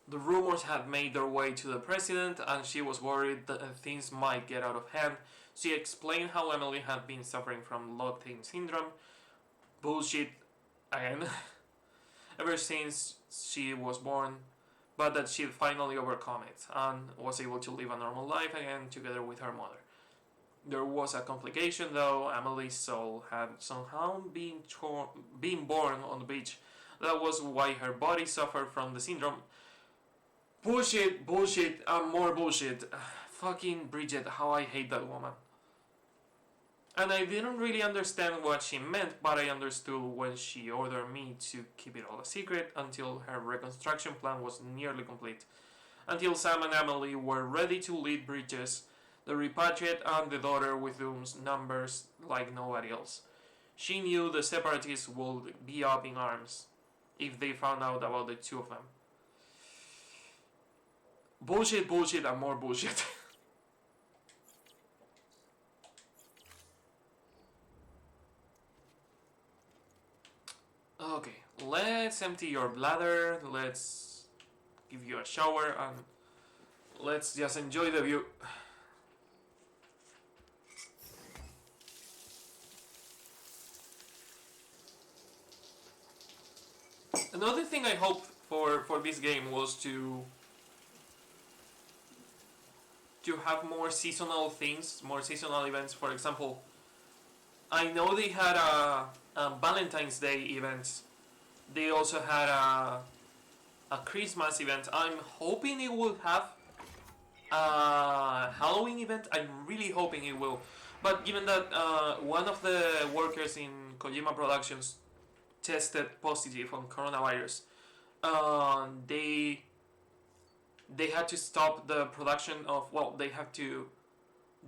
The rumors had made their way to the president and she was worried that things might get out of hand. She explained how Emily had been suffering from locked-in syndrome. Bullshit again. Ever since she was born, but that she'd finally overcome it and was able to live a normal life again together with her mother. There was a complication though. Emily's soul had somehow been born on the beach. That was why her body suffered from the syndrome. Bullshit, bullshit, and more bullshit. Fucking Bridget, how I hate that woman. And I didn't really understand what she meant, but I understood when she ordered me to keep it all a secret until her reconstruction plan was nearly complete. Until Sam and Emily were ready to lead Bridges, the repatriate and the daughter with whom's numbers like nobody else. She knew the separatists would be up in arms if they found out about the two of them. Bullshit, bullshit, and more bullshit. Okay, let's empty your bladder, let's give you a shower, and let's just enjoy the view. Another thing I hoped for this game was to have more seasonal things, more seasonal events. For example, I know they had a Valentine's Day event. They also had a Christmas event. I'm hoping it will have a Halloween event. I'm really hoping it will. But given that one of the workers in Kojima Productions tested positive on coronavirus, they had to stop the production of, well, they had to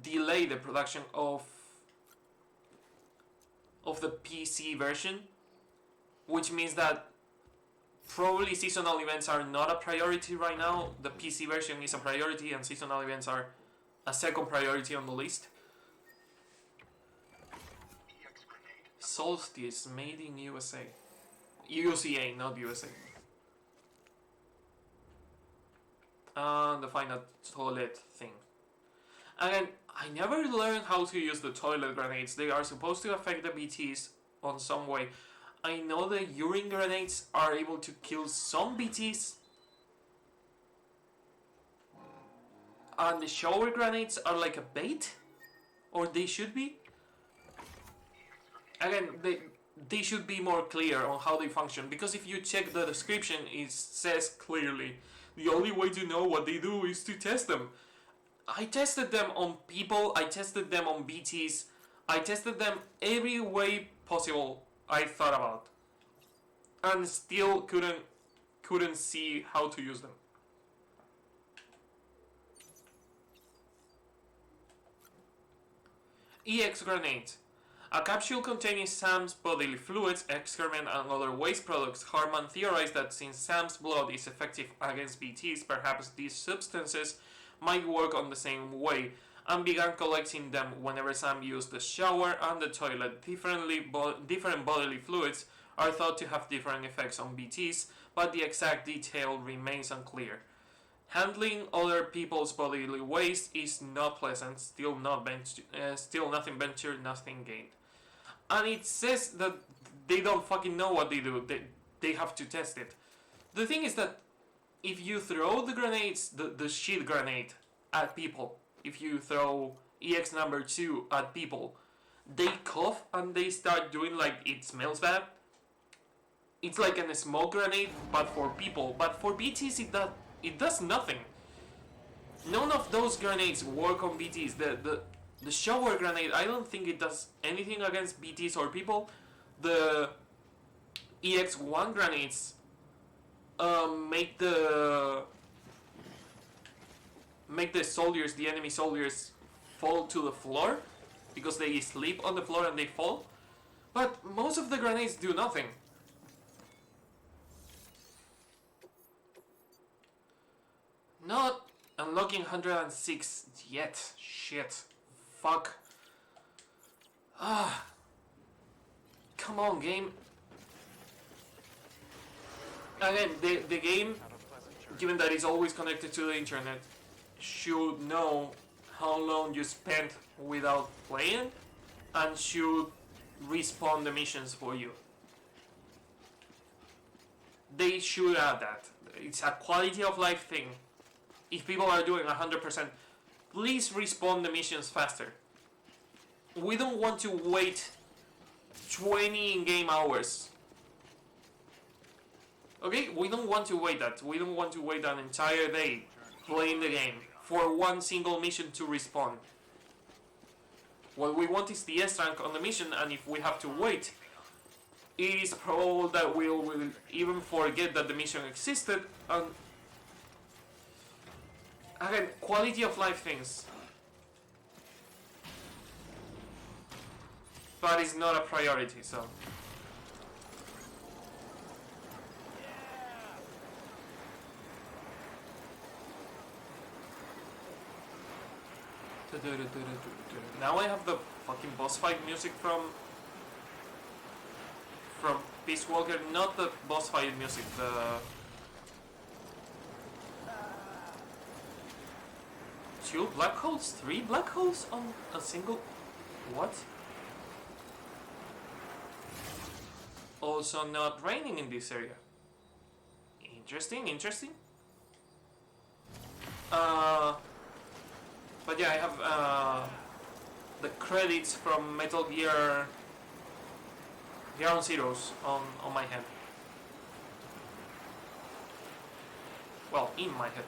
delay the production of the PC version, which means that probably seasonal events are not a priority right now. The PC version is a priority and seasonal events are a second priority on the list. Solstice, made in USA. UCA, not USA. And the final toilet thing. Again, I never learned how to use the toilet grenades. They are supposed to affect the BTs on some way. I know the urine grenades are able to kill some BTs. And the shower grenades are like a bait? Or they should be? Again, they should be more clear on how they function, because if you check the description, it says clearly the only way to know what they do is to test them. I tested them on people, I tested them on BTs, I tested them every way possible I thought about, and still couldn't see how to use them. EX grenade. A capsule containing Sam's bodily fluids, excrement, and other waste products. Harman theorized that since Sam's blood is effective against BTs, perhaps these substances might work on the same way, and began collecting them whenever Sam used the shower and the toilet. Different bodily fluids are thought to have different effects on BTs, but the exact detail remains unclear. Handling other people's bodily waste is not pleasant. Still nothing ventured, nothing gained. And it says that they don't fucking know what they do. They have to test it. The thing is that if you throw the grenades, the shit grenade at people, if you throw EX number 2 at people, they cough and they start doing like it smells bad. It's like a smoke grenade, but for people. But for BTs, it does nothing. None of those grenades work on BTs. The shower grenade, I don't think it does anything against BTs or people. The EX1 grenades make the soldiers, the enemy soldiers, fall to the floor because they sleep on the floor and they fall. But most of the grenades do nothing. Not unlocking 106 yet. Shit. Fuck. Come on, game. Again, the game, given that it's always connected to the internet, should know how long you spent without playing and should respawn the missions for you. They should add that. It's a quality of life thing. If people are doing 100%, please respawn the missions faster. We don't want to wait 20 in-game hours. Okay, we don't want to wait that. We don't want to wait an entire day playing the game for one single mission to respawn. What we want is the S rank on the mission, and if we have to wait, it is probable that we will even forget that the mission existed. And again, quality of life things. But it's not a priority, so. Now I have the fucking boss fight music from Peace Walker, not the boss fight music, the two black holes, 3 black holes on a single. What? Also not raining in this area. Interesting. But yeah, I have the credits from Metal Gear Ground Zeroes on my head. Well, in my head.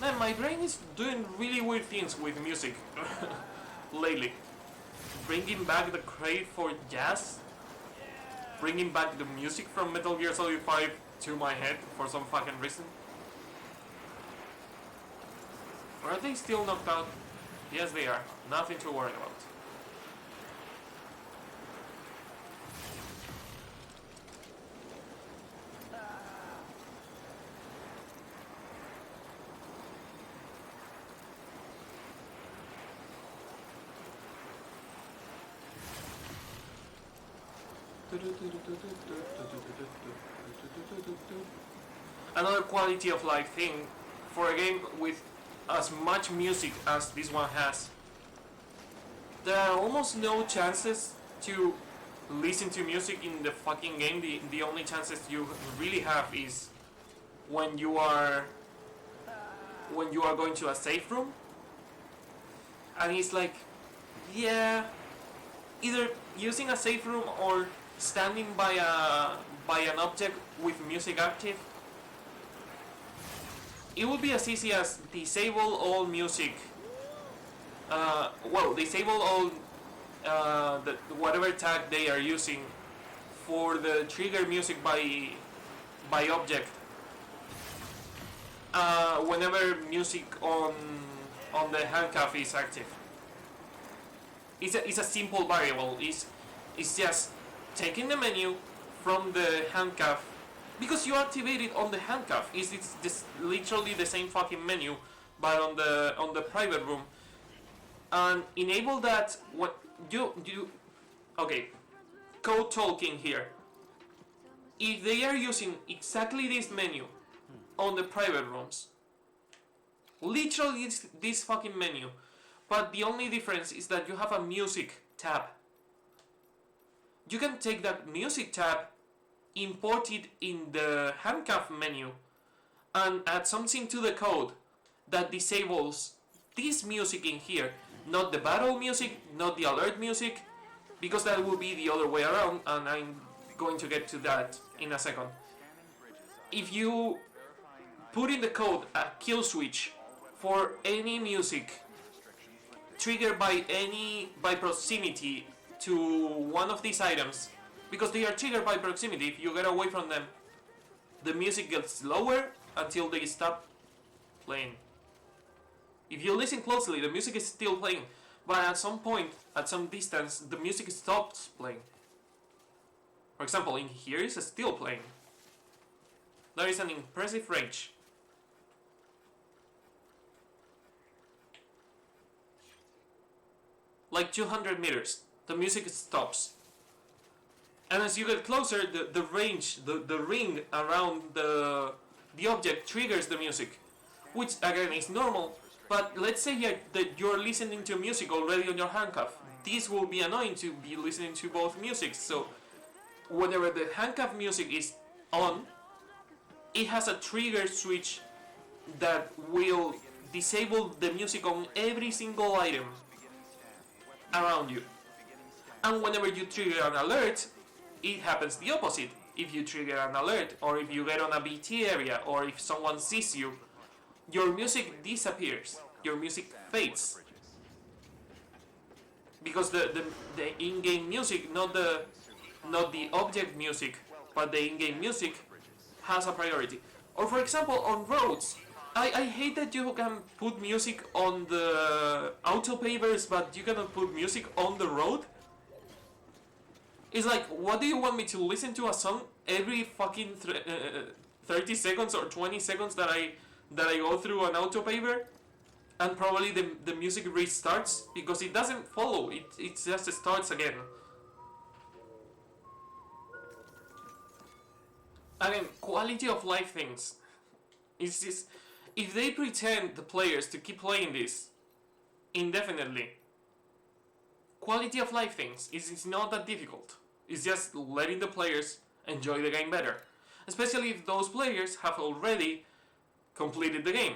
Man, my brain is doing really weird things with music lately. Bringing back the crave for jazz, bringing back the music from Metal Gear Solid 5 to my head for some fucking reason. Are they still knocked out? Yes, they are. Nothing to worry about. Another quality of life thing for a game with as much music as this one has. There are almost no chances to listen to music in the fucking game. The only chances you really have is when you are going to a safe room, and it's like, yeah, either using a safe room or standing by an object with music active. It would be as easy as disable all music. Disable all whatever tag they are using for the trigger music by object. Whenever music on the handcuff is active. It's a simple variable. It's just taking the menu from the handcuff, because you activate it on the handcuff. It's just literally the same fucking menu, but on the private room, and enable that. What you okay? Code talking here. If they are using exactly this menu on the private rooms, literally this fucking menu, but the only difference is that you have a music tab. You can take that music tab, import it in the handcuff menu, and add something to the code that disables this music in here, not the battle music, not the alert music, because that will be the other way around, and I'm going to get to that in a second. If you put in the code a kill switch for any music triggered by proximity to one of these items, because they are triggered by proximity, if you get away from them, the music gets lower until they stop playing. If you listen closely, the music is still playing, but at some point, at some distance, the music stops playing. For example, in here it's still playing. There is an impressive range. Like 200 meters, the music stops. And as you get closer, the range, the ring around the object triggers the music, which again is normal. But let's say that you're listening to music already on your handcuff. This will be annoying to be listening to both musics. So whenever the handcuff music is on, it has a trigger switch that will disable the music on every single item around you. And whenever you trigger an alert, it happens the opposite. If you trigger an alert, or if you get on a BT area, or if someone sees you, your music disappears. Your music fades. Because the in-game music, not the object music, but the in-game music has a priority. Or for example, on roads, I hate that you can put music on the auto pavers, but you cannot put music on the road. It's like, what do you want me to listen to a song every fucking 30 seconds or 20 seconds that I go through an auto paver, and probably the music restarts because it doesn't follow. It just starts again. Again, quality of life things. It's just, if they pretend the players to keep playing this indefinitely, quality of life things is not that difficult. It's just letting the players enjoy the game better, especially if those players have already completed the game.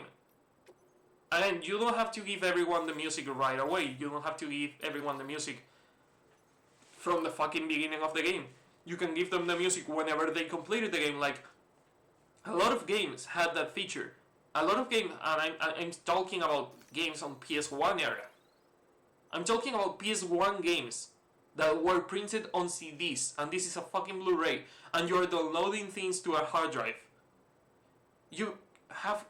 And you don't have to give everyone the music right away. You don't have to give everyone the music from the fucking beginning of the game. You can give them the music whenever they completed the game. Like, a lot of games had that feature. A lot of games, and I'm talking about games on PS1 era. I'm talking about PS1 games that were printed on CDs, and this is a fucking Blu-ray, and you're downloading things to a hard drive. You have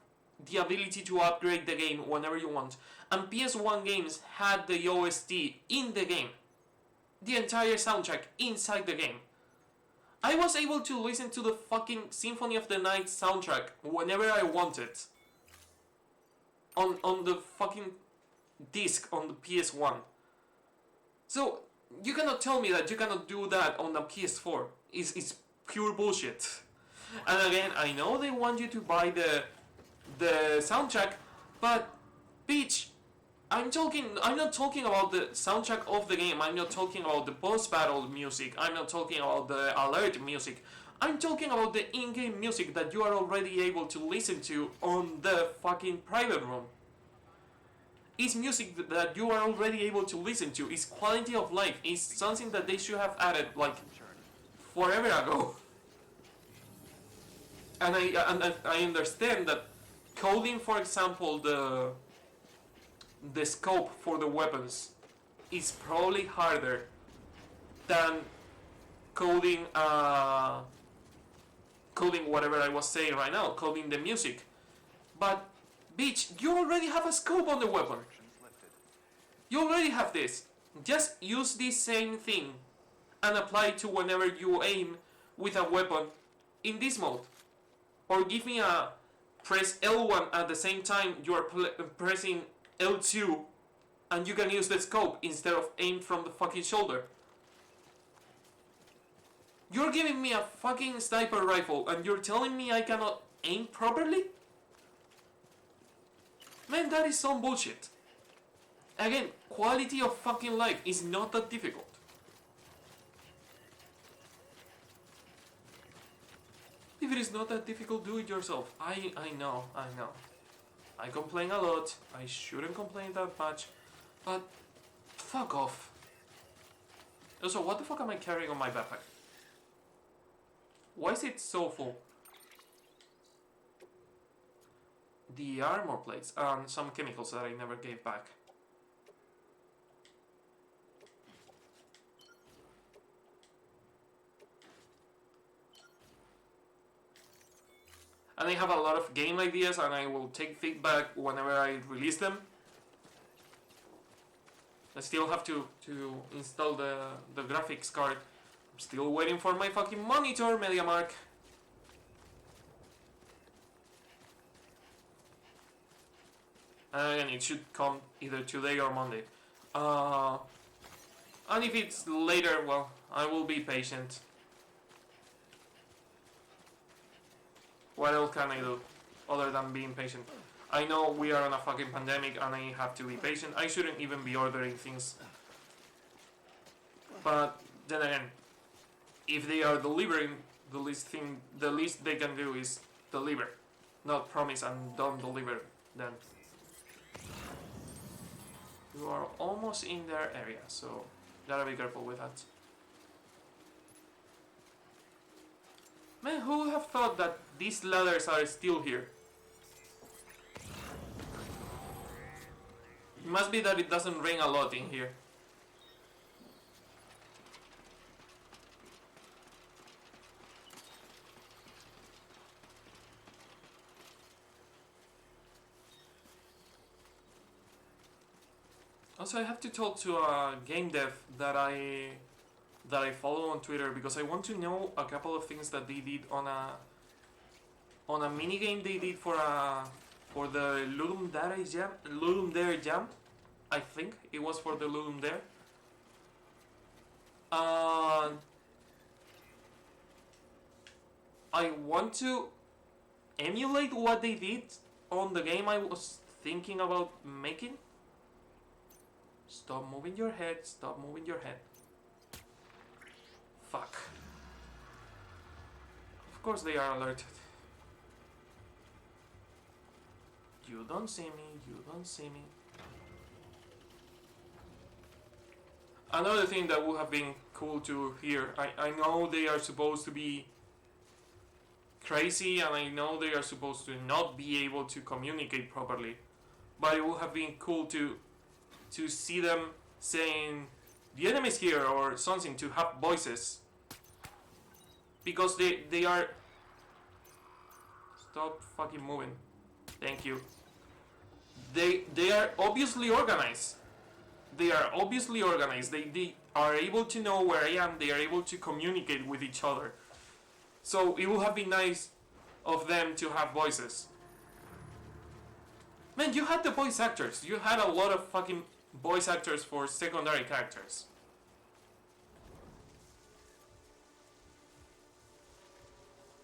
the ability to upgrade the game whenever you want. And PS1 games had the OST in the game. The entire soundtrack inside the game. I was able to listen to the fucking Symphony of the Night soundtrack whenever I wanted. On the fucking disc on the PS1. So, you cannot tell me that you cannot do that on the PS4. It's pure bullshit. And again, I know they want you to buy the soundtrack, but bitch, I'm not talking about the soundtrack of the game. I'm not talking about the post-battle music. I'm not talking about the alert music. I'm talking about the in-game music that you are already able to listen to on the fucking private room. is music that you are already able to listen to. It's quality of life. It's something that they should have added like forever ago. And I understand that coding, for example, the scope for the weapons is probably harder than coding coding whatever I was saying right now, coding the music. But bitch, you already have a scope on the weapon. You already have this. Just use this same thing and apply it to whenever you aim with a weapon in this mode. Or give me a press L1 at the same time you are pressing L2 and you can use the scope instead of aim from the fucking shoulder. You're giving me a fucking sniper rifle and you're telling me I cannot aim properly? Man, that is some bullshit. Again, quality of fucking life is not that difficult. If it is not that difficult, do it yourself. I know. I complain a lot. I shouldn't complain that much. But fuck off. Also, what the fuck am I carrying on my backpack? Why is it so full? The armor plates and some chemicals that I never gave back. And I have a lot of game ideas and I will take feedback whenever I release them. I still have to install the graphics card. I'm still waiting for my fucking monitor, MediaMark. And it should come either today or Monday. And if it's later, well, I will be patient. What else can I do other than being patient? I know we are on a fucking pandemic and I have to be patient. I shouldn't even be ordering things. But then again, if they are delivering, the least they can do is deliver. Not promise and don't deliver then. You are almost in their area, so gotta be careful with that. Man, who would have thought that these ladders are still here? It must be that it doesn't rain a lot in here. Also, I have to talk to a game dev that I follow on Twitter because I want to know a couple of things that they did on a mini game they did for the Ludum Dare Jam. I think it was for the Ludum Dare. I want to emulate what they did on the game I was thinking about making. Stop moving your head, stop moving your head. Fuck. Of course they are alerted. You don't see me, you don't see me. Another thing that would have been cool to hear, I know they are supposed to be crazy and I know they are supposed to not be able to communicate properly, but it would have been cool to see them saying the enemy's here or something, to have voices, because they are... Stop fucking moving. Thank you. They are obviously organized. They are obviously organized. They are able to know where I am. They are able to communicate with each other. So it would have been nice of them to have voices. Man, you had the voice actors. You had a lot of fucking voice actors for secondary characters.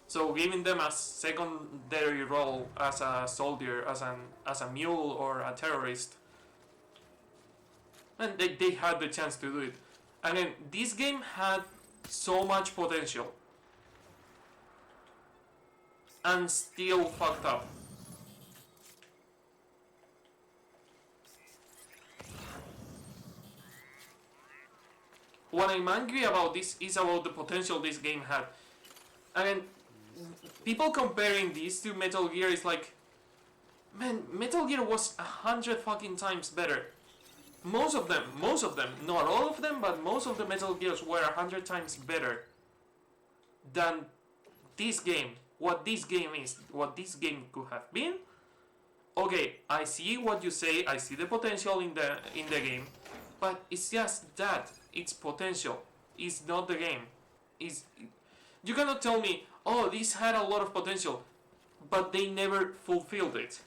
So giving them a secondary role as a soldier, as a mule or a terrorist, and they had the chance to do it. And then this game had so much potential and still fucked up. What I'm angry about this is about the potential this game had. And people comparing this to Metal Gear is like, man, Metal Gear was 100 fucking times better. Most of them, not all of them, but most of the Metal Gears were 100 times better than this game. What this game is, what this game could have been. Okay, I see what you say. I see the potential in the game, but it's just that. It's potential. It's not the game. You cannot tell me, oh, this had a lot of potential, but they never fulfilled it.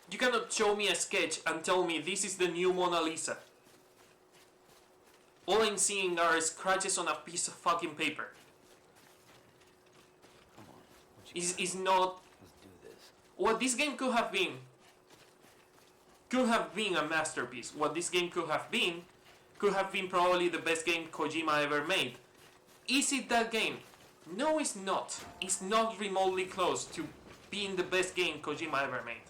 You cannot show me a sketch and tell me this is the new Mona Lisa. All I'm seeing are scratches on a piece of fucking paper. Come on. Is not Let's do this. what this game could have been. Could have been a masterpiece. What this game could have been probably the best game Kojima ever made. Is it that game? No, it's not. It's not remotely close to being the best game Kojima ever made.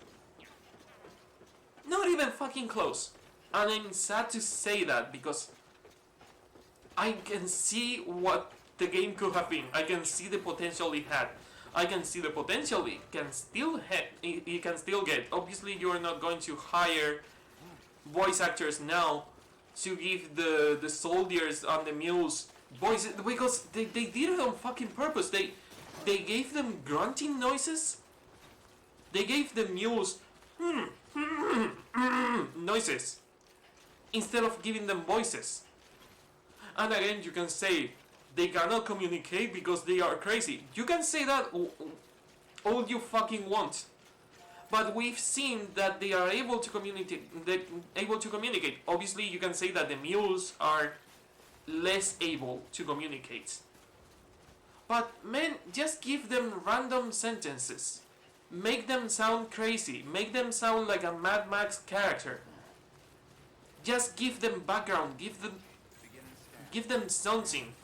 Not even fucking close. And I'm sad to say that because I can see what the game could have been. I can see the potential it had. I can see the potential it can still get. Obviously, you're not going to hire voice actors now to give the soldiers and the mules voices because they did it on fucking purpose. They gave them grunting noises. They gave the mules noises instead of giving them voices. And again, you can say they cannot communicate because they are crazy. You can say that all you fucking want. But we've seen that they are able to communicate. Obviously, you can say that the mules are less able to communicate. But man, just give them random sentences. Make them sound crazy. Make them sound like a Mad Max character. Just give them background. Give them something.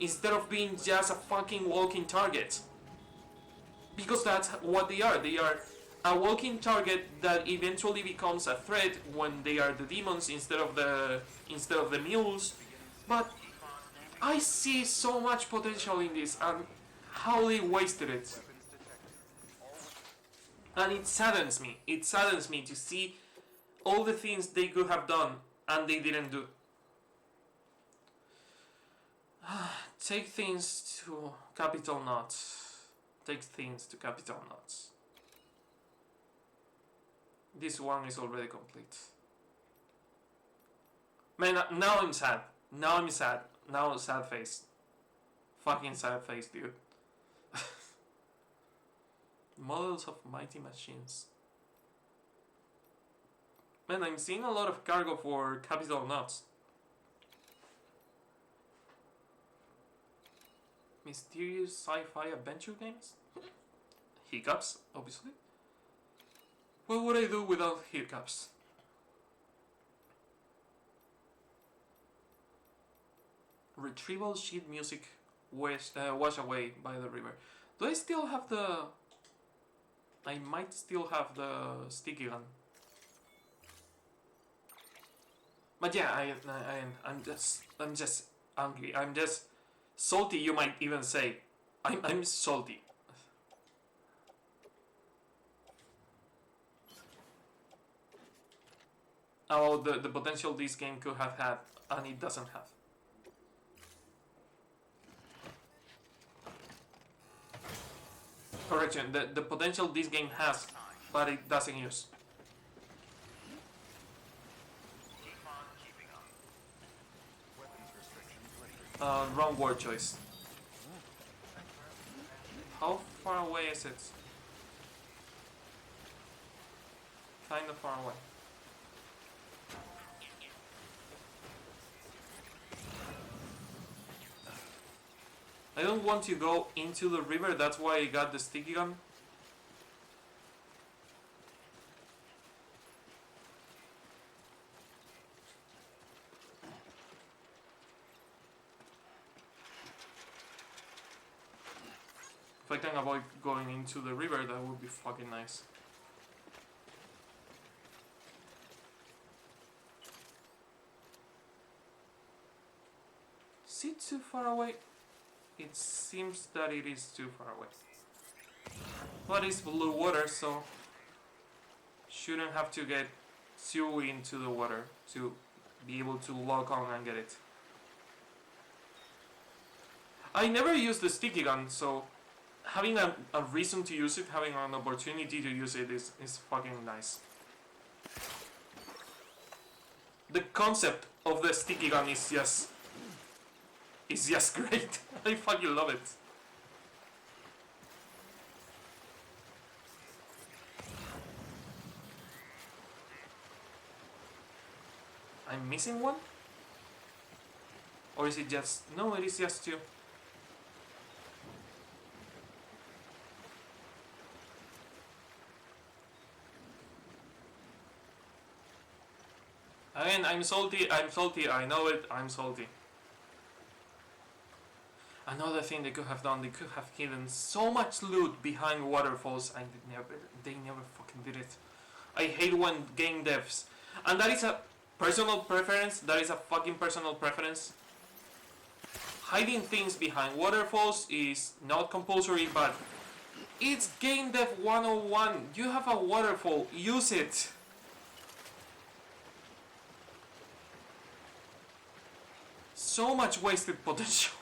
Instead of being just a fucking walking target. Because that's what they are. They are a walking target that eventually becomes a threat when they are the demons instead of the mules. But I see so much potential in this and how they wasted it. And it saddens me. It saddens me to see all the things they could have done and they didn't do. Take things to capital knots. Take things to capital knots. This one is already complete. Man, now I'm sad. Now sad face. Fucking sad face, dude. Models of mighty machines. Man, I'm seeing a lot of cargo for capital knots. Mysterious sci-fi adventure games? Hiccups, obviously. What would I do without hiccups? Retrieval sheet music wash away by the river. Do I still have the... I might still have the sticky gun. But yeah, I'm just angry. I'm just salty, you might even say. I'm salty. About the potential this game could have had, and it doesn't have. Correction, the potential this game has, but it doesn't use. Wrong word choice. How far away is it? Kinda far away. I don't want to go into the river, that's why I got the sticky gun. If I can avoid going into the river, that would be fucking nice. Is it too far away? It seems that it is too far away. But it's blue water, so shouldn't have to get too into the water to be able to lock on and get it. I never used the sticky gun, so having a reason to use it, having an opportunity to use it is fucking nice. The concept of the sticky gun is just great. I fucking love it. I'm missing one? Or is it just... No, it is just two. Again, I'm salty, I know it, I'm salty. Another thing they could have done, they could have hidden so much loot behind waterfalls and they never fucking did it. I hate when game devs, and that is a personal preference, that is a fucking personal preference. Hiding things behind waterfalls is not compulsory, but it's game dev 101. You have a waterfall, use it. So much wasted potential.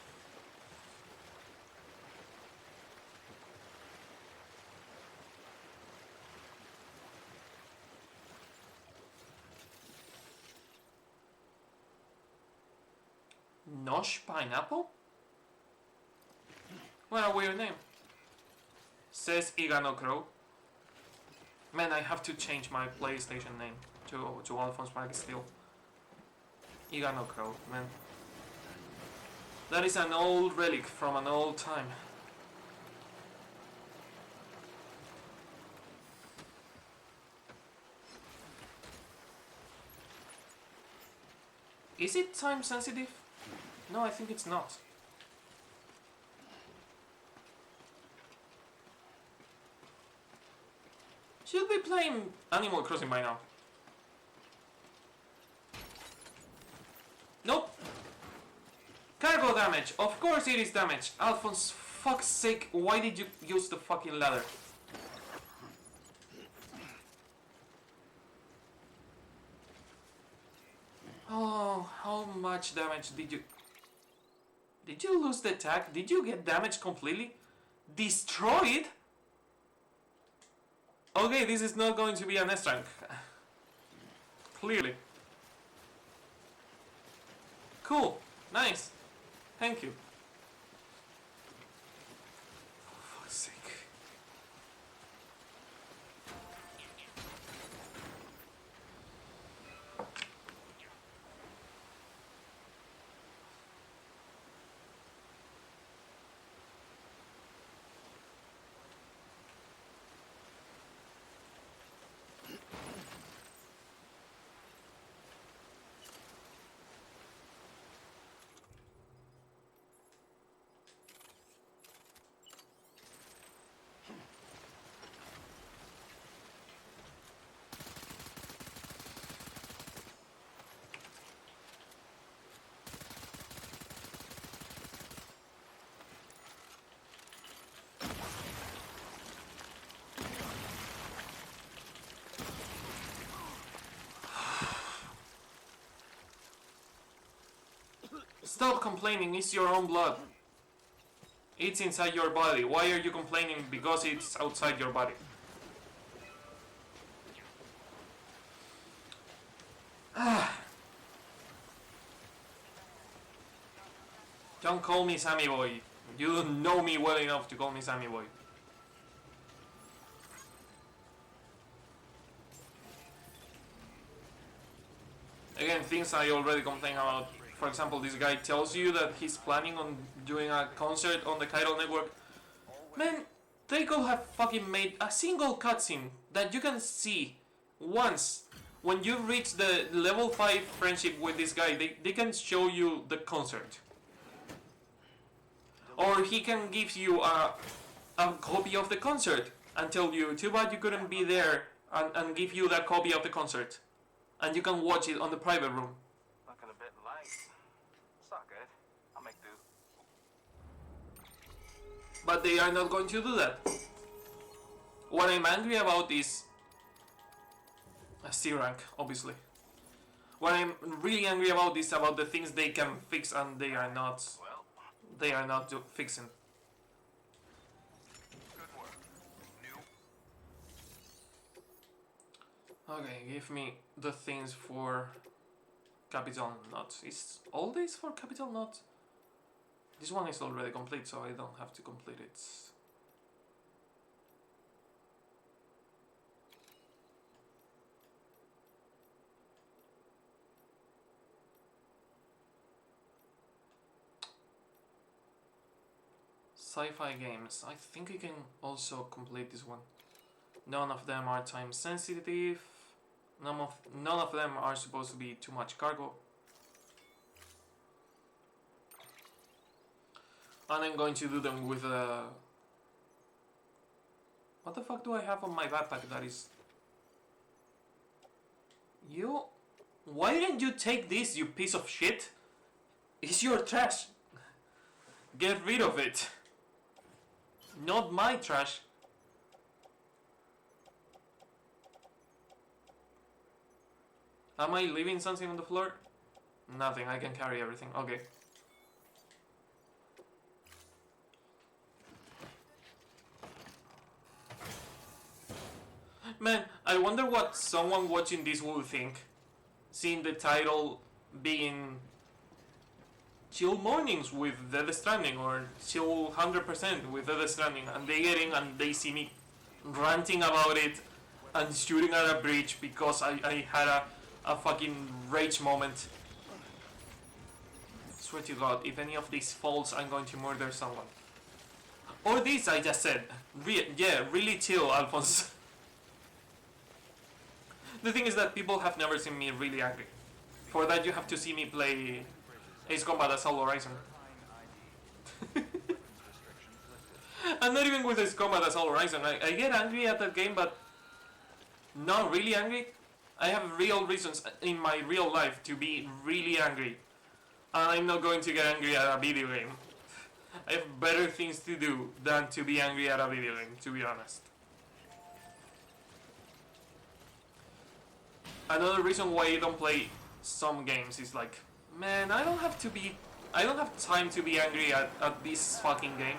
Nosh Pineapple? What a weird name. Says Igano Crow. Man, I have to change my PlayStation name to Alphonse Mac Steel. Igano Crow, man. That is an old relic from an old time. Is it time sensitive? No, I think it's not. Should be playing Animal Crossing by now. Nope. Cargo damage. Of course it is damage. Alphonse, fuck's sake, why did you use the fucking ladder? Oh, how much damage did you... Did you lose the attack? Did you get damaged completely? Destroyed? Okay, this is not going to be an S-rank. Clearly. Cool. Nice. Thank you. For fuck's sake. Stop complaining, it's your own blood. It's inside your body. Why are you complaining because it's outside your body? Don't call me Sammy Boy. You don't know me well enough to call me Sammy Boy. Again, things I already complained about. For example, this guy tells you that he's planning on doing a concert on the Chiral network. Man, they could have fucking made a single cutscene that you can see once. When you reach the level 5 friendship with this guy, they can show you the concert. Or he can give you a copy of the concert and tell you, too bad you couldn't be there, and give you that copy of the concert. And you can watch it on the private room. Looking a bit light. It's not good. I'll make But they are not going to do that. What I'm angry about is a C rank, obviously. What I'm really angry about is about the things they can fix and they are not. They are not fixing. Good work. New. Okay, give me the things for Capital Knot. Is all this for Capital Knot? This one is already complete, so I don't have to complete it. Sci-fi games. I think I can also complete this one. None of them are time sensitive. None of them are supposed to be too much cargo. And I'm going to do them with a... What the fuck do I have on my backpack that is... You... Why didn't you take this, you piece of shit? It's your trash. Get rid of it. Not my trash. Am I leaving something on the floor? Nothing, I can carry everything. Okay. Man, I wonder what someone watching this will think. Seeing the title being Chill Mornings with Death Stranding or Chill 100% with Death Stranding, and they get in and they see me ranting about it and shooting at a bridge because I had a fucking rage moment. Swear to God, if any of these falls, I'm going to murder someone. Or this I just said. Yeah, really chill, Alphonse. The thing is that people have never seen me really angry. For that you have to see me play Ace Combat Assault Horizon. I'm not even with Ace Combat Assault Horizon. I get angry at that game, but not really angry. I have real reasons in my real life to be really angry. And I'm not going to get angry at a video game. I have better things to do than to be angry at a video game, to be honest. Another reason why I don't play some games is like, man, I don't have time to be angry at this fucking game.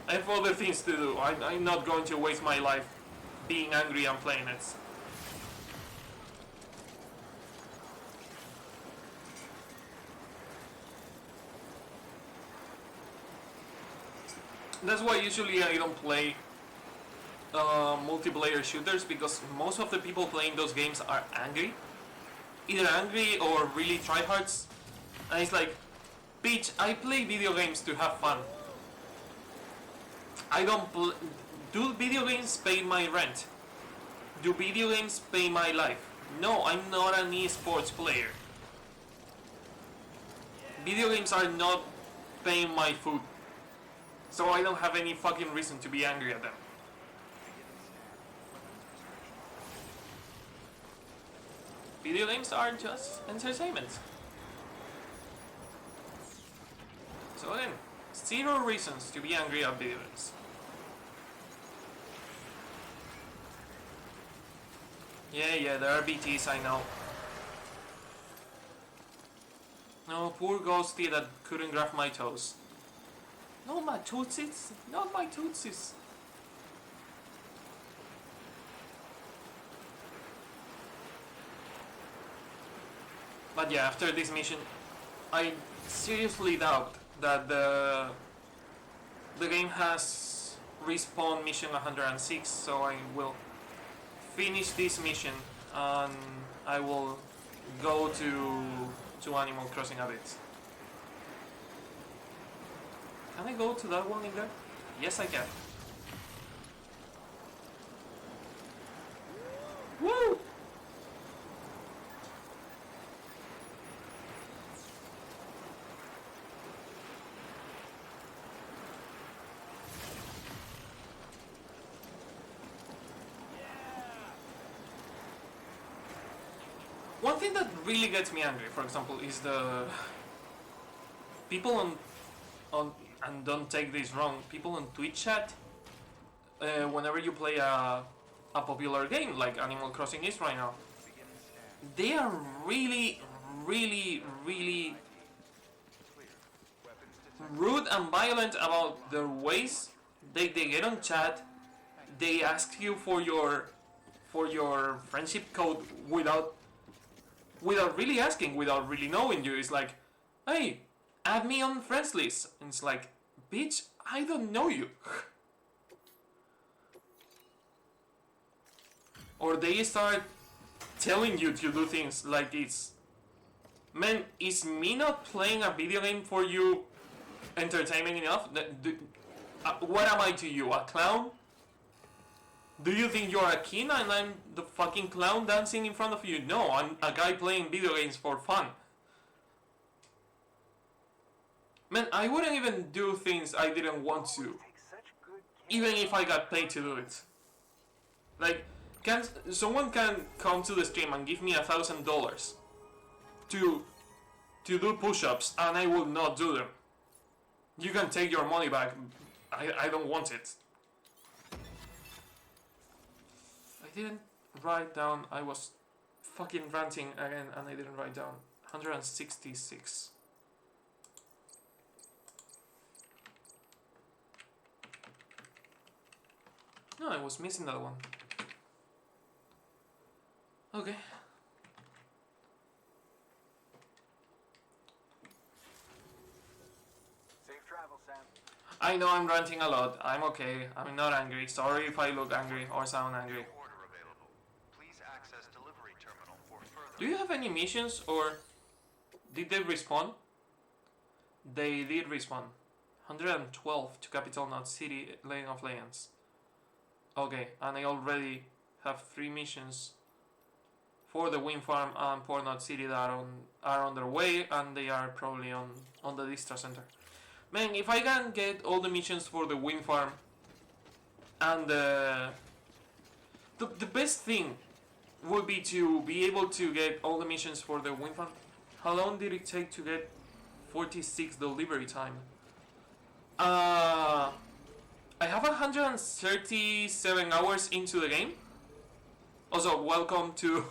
I have other things to do. I'm not going to waste my life being angry and playing it. That's why usually I don't play multiplayer shooters, because most of the people playing those games are angry. Either angry or really tryhards. And it's like, bitch, I play video games to have fun. I don't do video games pay my rent? Do video games pay my life? No, I'm not an esports player. Video games are not paying my food. So I don't have any fucking reason to be angry at them. Video games are just entertainment. So then, 0 reasons to be angry at video games. Yeah, there are BTs, I know. No, poor ghosty that couldn't grab my toes. No, my tootsies, not my tootsies. But yeah, after this mission, I seriously doubt that the game has respawn mission 106, so I will finish this mission and I will go to Animal Crossing a bit. Can I go to that one in there? Yes, I can. Woo! One thing that really gets me angry, for example, is the people on and don't take this wrong, people on Twitch chat, whenever you play a popular game like Animal Crossing is right now, they are really, really, really rude and violent about their ways. They get on chat, they ask you for your friendship code without really asking, without really knowing you. It's like, hey, add me on friends list. And it's like, bitch, I don't know you. Or they start telling you to do things like this. Man, is me not playing a video game for you entertaining enough? What am I to you, a clown? Do you think you're a king and I'm the fucking clown dancing in front of you? No, I'm a guy playing video games for fun. Man, I wouldn't even do things I didn't want to, even if I got paid to do it. Like, someone can come to the stream and give me $1,000 to do push-ups, and I will not do them. You can take your money back. I don't want it. I didn't write down. I was fucking ranting again, and I didn't write down. 166. No, I was missing that one. Okay. Safe travel, Sam. I know I'm ranting a lot. I'm okay. I'm not angry. Sorry if I look angry or sound angry. Order available. Please access delivery terminal for further. Do you have any missions, or did they respawn? They did respawn. 112 to Capital Knot City, Lane of Legends. Okay, and I already have 3 missions for the Wind Farm and Port Knot City that are on their way, and they are probably on the Distra Center. Man, if I can get all the missions for the Wind Farm and the best thing would be to be able to get all the missions for the Wind Farm. How long did it take to get 46 delivery time? I have 137 hours into the game. Also, welcome to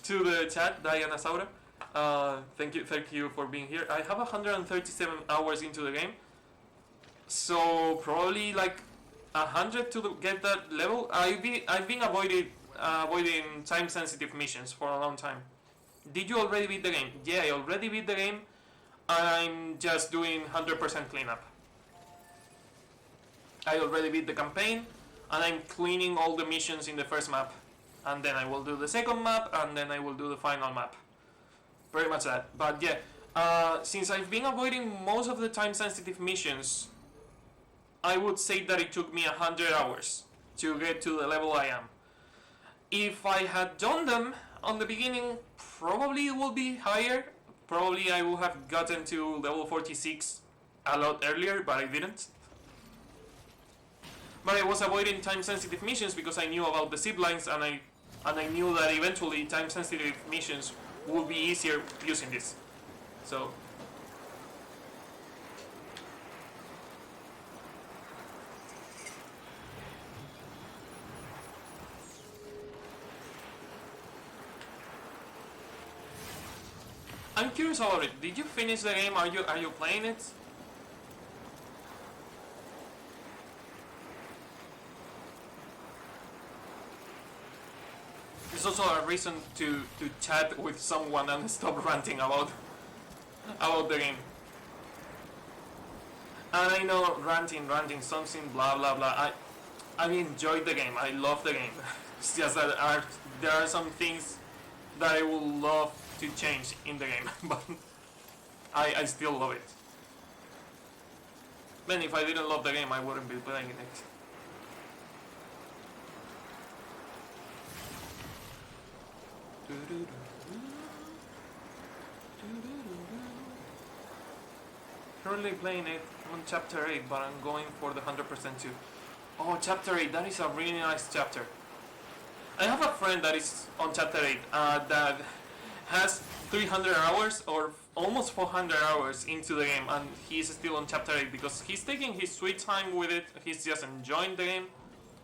the chat, Diana Saura. Thank you for being here. I have 137 hours into the game, so probably like 100 to get that level. I've been avoiding time-sensitive missions for a long time. Did you already beat the game? Yeah, I already beat the game. I'm just doing 100% cleanup. I already beat the campaign, and I'm cleaning all the missions in the first map, and then I will do the second map, and then I will do the final map. Pretty much that. But yeah, since I've been avoiding most of the time-sensitive missions, I would say that it took me 100 hours to get to the level I am. If I had done them on the beginning, probably it would be higher. Probably I would have gotten to level 46 a lot earlier, but I didn't. But I was avoiding time-sensitive missions because I knew about the zip lines, and I knew that eventually time-sensitive missions would be easier using this. So I'm curious about it. Did you finish the game? Are you playing it? It's also a reason to chat with someone and stop ranting about the game. And I know ranting, something, blah blah blah. I enjoy the game. I love the game. It's just that there are some things that I would love to change in the game, but I still love it. Man, if I didn't love the game, I wouldn't be playing it. Currently playing it. I'm on chapter 8, but I'm going for the 100% too. Oh, chapter 8, that is a really nice chapter. I have a friend that is on chapter 8 that has 300 hours or almost 400 hours into the game, and he's still on chapter 8 because he's taking his sweet time with it. He's just enjoying the game.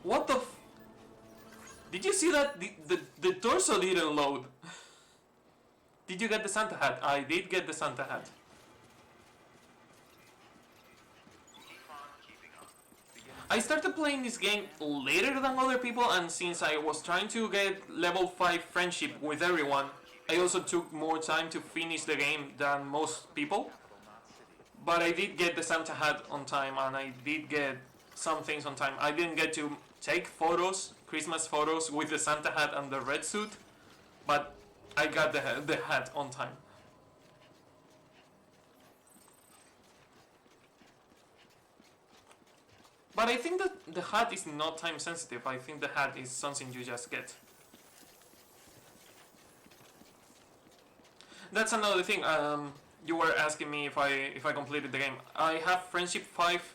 What the did you see that? The torso didn't load. Did you get the Santa hat? I did get the Santa hat. I started playing this game later than other people, and since I was trying to get level 5 friendship with everyone, I also took more time to finish the game than most people. But I did get the Santa hat on time, and I did get some things on time. I didn't get to take photos, Christmas photos with the Santa hat and the red suit, but I got the hat on time. But I think that the hat is not time sensitive. I think the hat is something you just get. That's another thing. You were asking me if I completed the game. I have friendship 5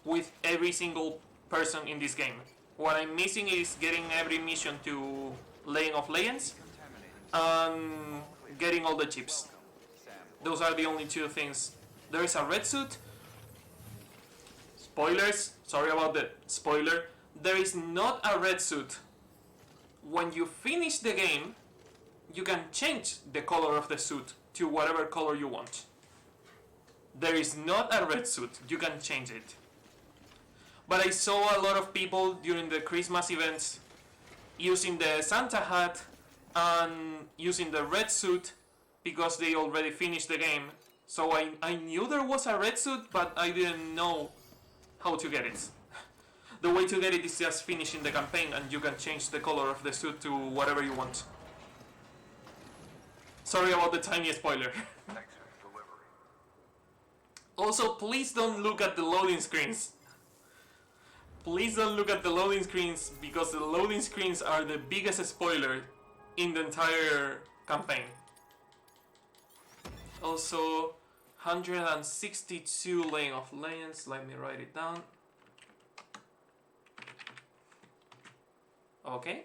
with every single person in this game. What I'm missing is getting every mission to Laying of Legends and getting all the chips. Those are the only two things. There is a red suit. Spoilers, sorry about the spoiler. There is not a red suit. When you finish the game, you can change the color of the suit to whatever color you want. There is not a red suit, you can change it. But I saw a lot of people during the Christmas events using the Santa hat and using the red suit because they already finished the game. So I knew there was a red suit, but I didn't know how to get it. The way to get it is just finishing the campaign, and you can change the color of the suit to whatever you want. Sorry about the tiny spoiler. Thanks for the delivery. Also, please don't look at the loading screens. Please don't look at the loading screens, because the loading screens are the biggest spoiler in the entire campaign. Also, 162 Laying of Legends. Let me write it down. Okay.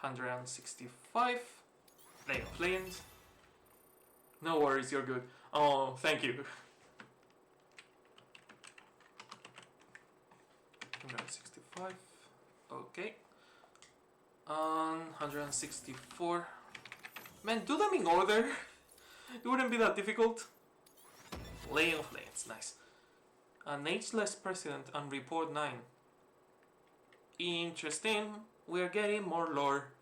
165 Laying of Legends. No worries, you're good. Oh, thank you. 165. Okay. 164. Man, do them in order. It wouldn't be that difficult. Laying of Legends, nice. An ageless president and report 9. Interesting. We're getting more lore.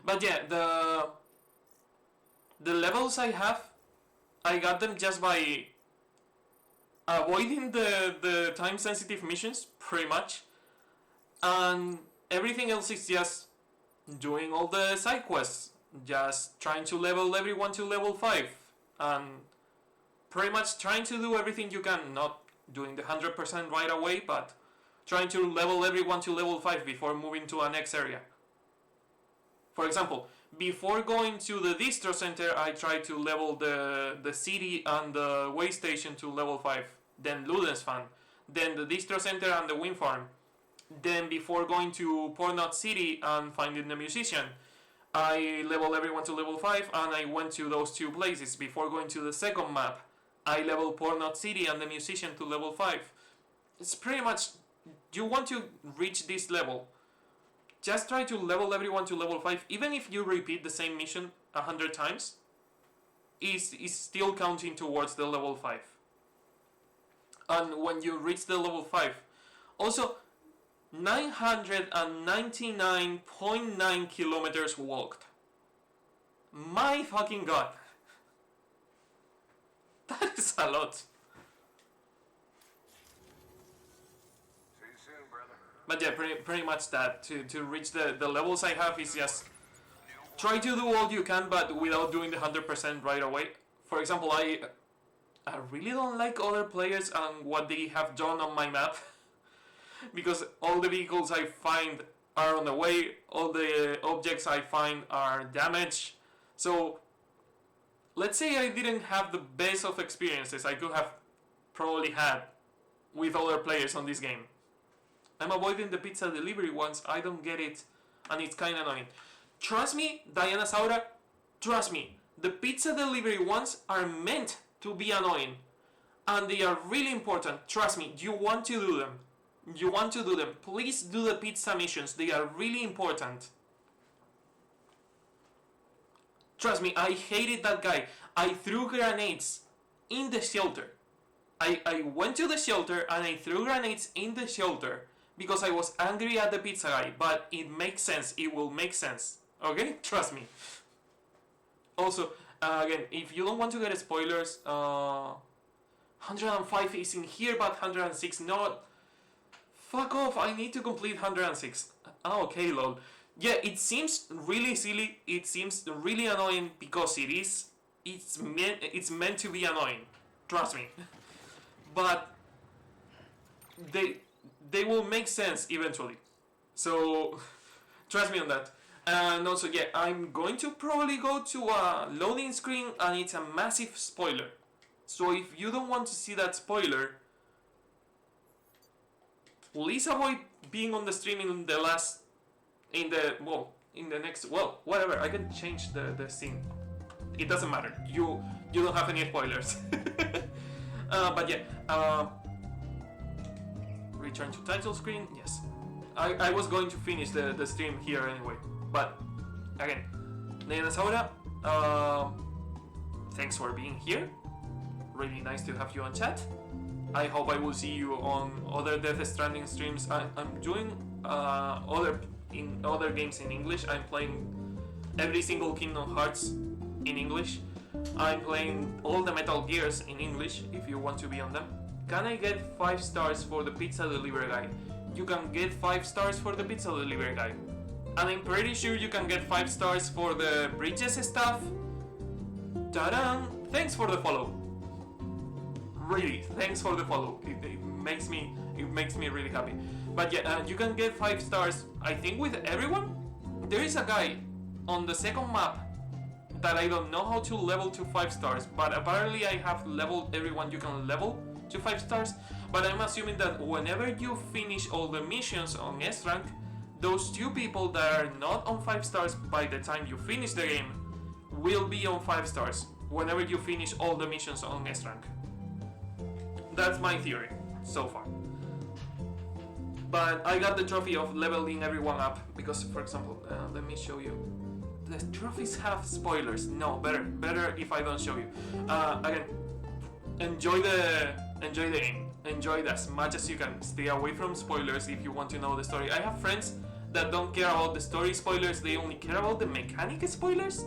But yeah, the levels I have, I got them just by avoiding the time sensitive missions, pretty much. And everything else is just doing all the side quests, just trying to level everyone to level 5, and pretty much trying to do everything you can, not doing the 100% right away, but trying to level everyone to level 5 before moving to a next area. For example, before going to the distro center, I tried to level the city and the way station to level 5, then Ludensfan, then the distro center and the wind farm. Then before going to Port Knot City and finding the musician, I leveled everyone to level 5 and I went to those two places. Before going to the second map, I leveled Port Knot City and the musician to level 5. It's pretty much, you want to reach this level, just try to level everyone to level 5. Even if you repeat the same mission 100 times, is still counting towards the level 5. And when you reach the level 5, also 999.9 kilometers walked. My fucking god. That is a lot. See you soon, brother. But yeah, pretty much that. To reach the levels I have is just try to do all you can, but without doing the 100% right away. For example, I really don't like other players and what they have done on my map. Because all the vehicles I find are on the way, all the objects I find are damaged. So let's say I didn't have the best of experiences I could have probably had with other players on this game. I'm avoiding the pizza delivery ones. I don't get it, and it's kind of annoying. Trust me, Diana Saura, trust me, the pizza delivery ones are meant to be annoying, and they are really important. Trust me, you want to do them. You want to do them. Please do the pizza missions. They are really important. Trust me, I hated that guy. I threw grenades in the shelter. I went to the shelter and I threw grenades in the shelter because I was angry at the pizza guy, but it makes sense. It will make sense. Okay? Trust me. Also, again, if you don't want to get spoilers, 105 is in here, but 106 not. Fuck off, I need to complete 106. Oh, okay, lol. Yeah, it seems really silly. It seems really annoying because it is. It's meant to be annoying. Trust me. But they will make sense eventually. So trust me on that. And also, yeah, I'm going to probably go to a loading screen and it's a massive spoiler. So if you don't want to see that spoiler, please avoid being on the stream in the next, whatever. I can change the scene. It doesn't matter. You don't have any spoilers. But yeah, return to title screen. Yes, I was going to finish the stream here anyway. But again, Diana Saura, thanks for being here. Really nice to have you on chat. I hope I will see you on other Death Stranding streams. I'm doing other games in English. I'm playing every single Kingdom Hearts in English. I'm playing all the Metal Gears in English if you want to be on them. Can I get 5 stars for the pizza delivery guy? You can get 5 stars for the pizza delivery guy. And I'm pretty sure you can get 5 stars for the bridges stuff. Ta-da! Thanks for the follow. Really, thanks for the follow. It makes me really happy. But yeah, you can get 5 stars. I think with everyone. There is a guy on the second map that I don't know how to level to 5 stars, but apparently I have leveled everyone you can level to 5 stars. But I'm assuming that whenever you finish all the missions on S rank, those 2 people that are not on 5 stars by the time you finish the game will be on 5 stars whenever you finish all the missions on S rank. That's my theory so far. But I got the trophy of leveling everyone up because, for example, let me show you. The trophies have spoilers. No, better if I don't show you. Again, enjoy the game. Enjoy it as much as you can. Stay away from spoilers if you want to know the story. I have friends that don't care about the story spoilers. They only care about the mechanic spoilers.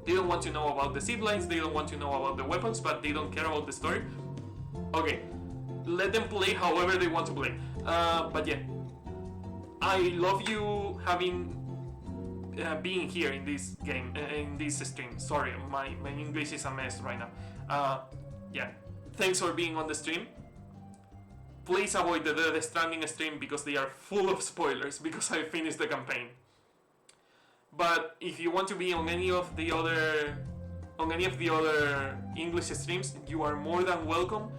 They don't want to know about the zip lines. They don't want to know about the weapons, but they don't care about the story. Okay, let them play however they want to play. But yeah, I love you having being here in this game, in this stream. Sorry, my English is a mess right now. Yeah, thanks for being on the stream. Please avoid the Stranding stream because they are full of spoilers because I finished the campaign. But if you want to be on any of the other English streams, you are more than welcome.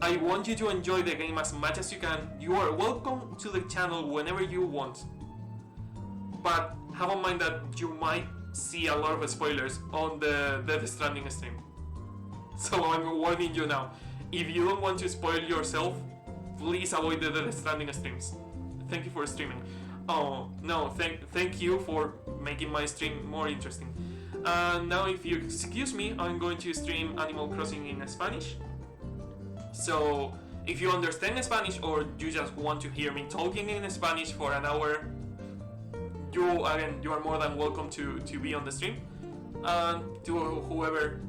I want you to enjoy the game as much as you can. You are welcome to the channel whenever you want. But have in mind that you might see a lot of spoilers on the Death Stranding stream. So I'm warning you now. If you don't want to spoil yourself, please avoid the Death Stranding streams. Thank you for streaming. Oh, no, thank you for making my stream more interesting. Now if you excuse me, I'm going to stream Animal Crossing in Spanish. So if you understand Spanish or you just want to hear me talking in Spanish for an hour, you are more than welcome to be on the stream. And to whoever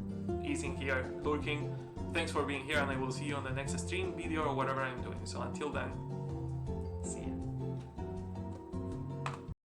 is in here lurking, thanks for being here, and I will see you on the next stream, video, or whatever I'm doing. So until then, see ya.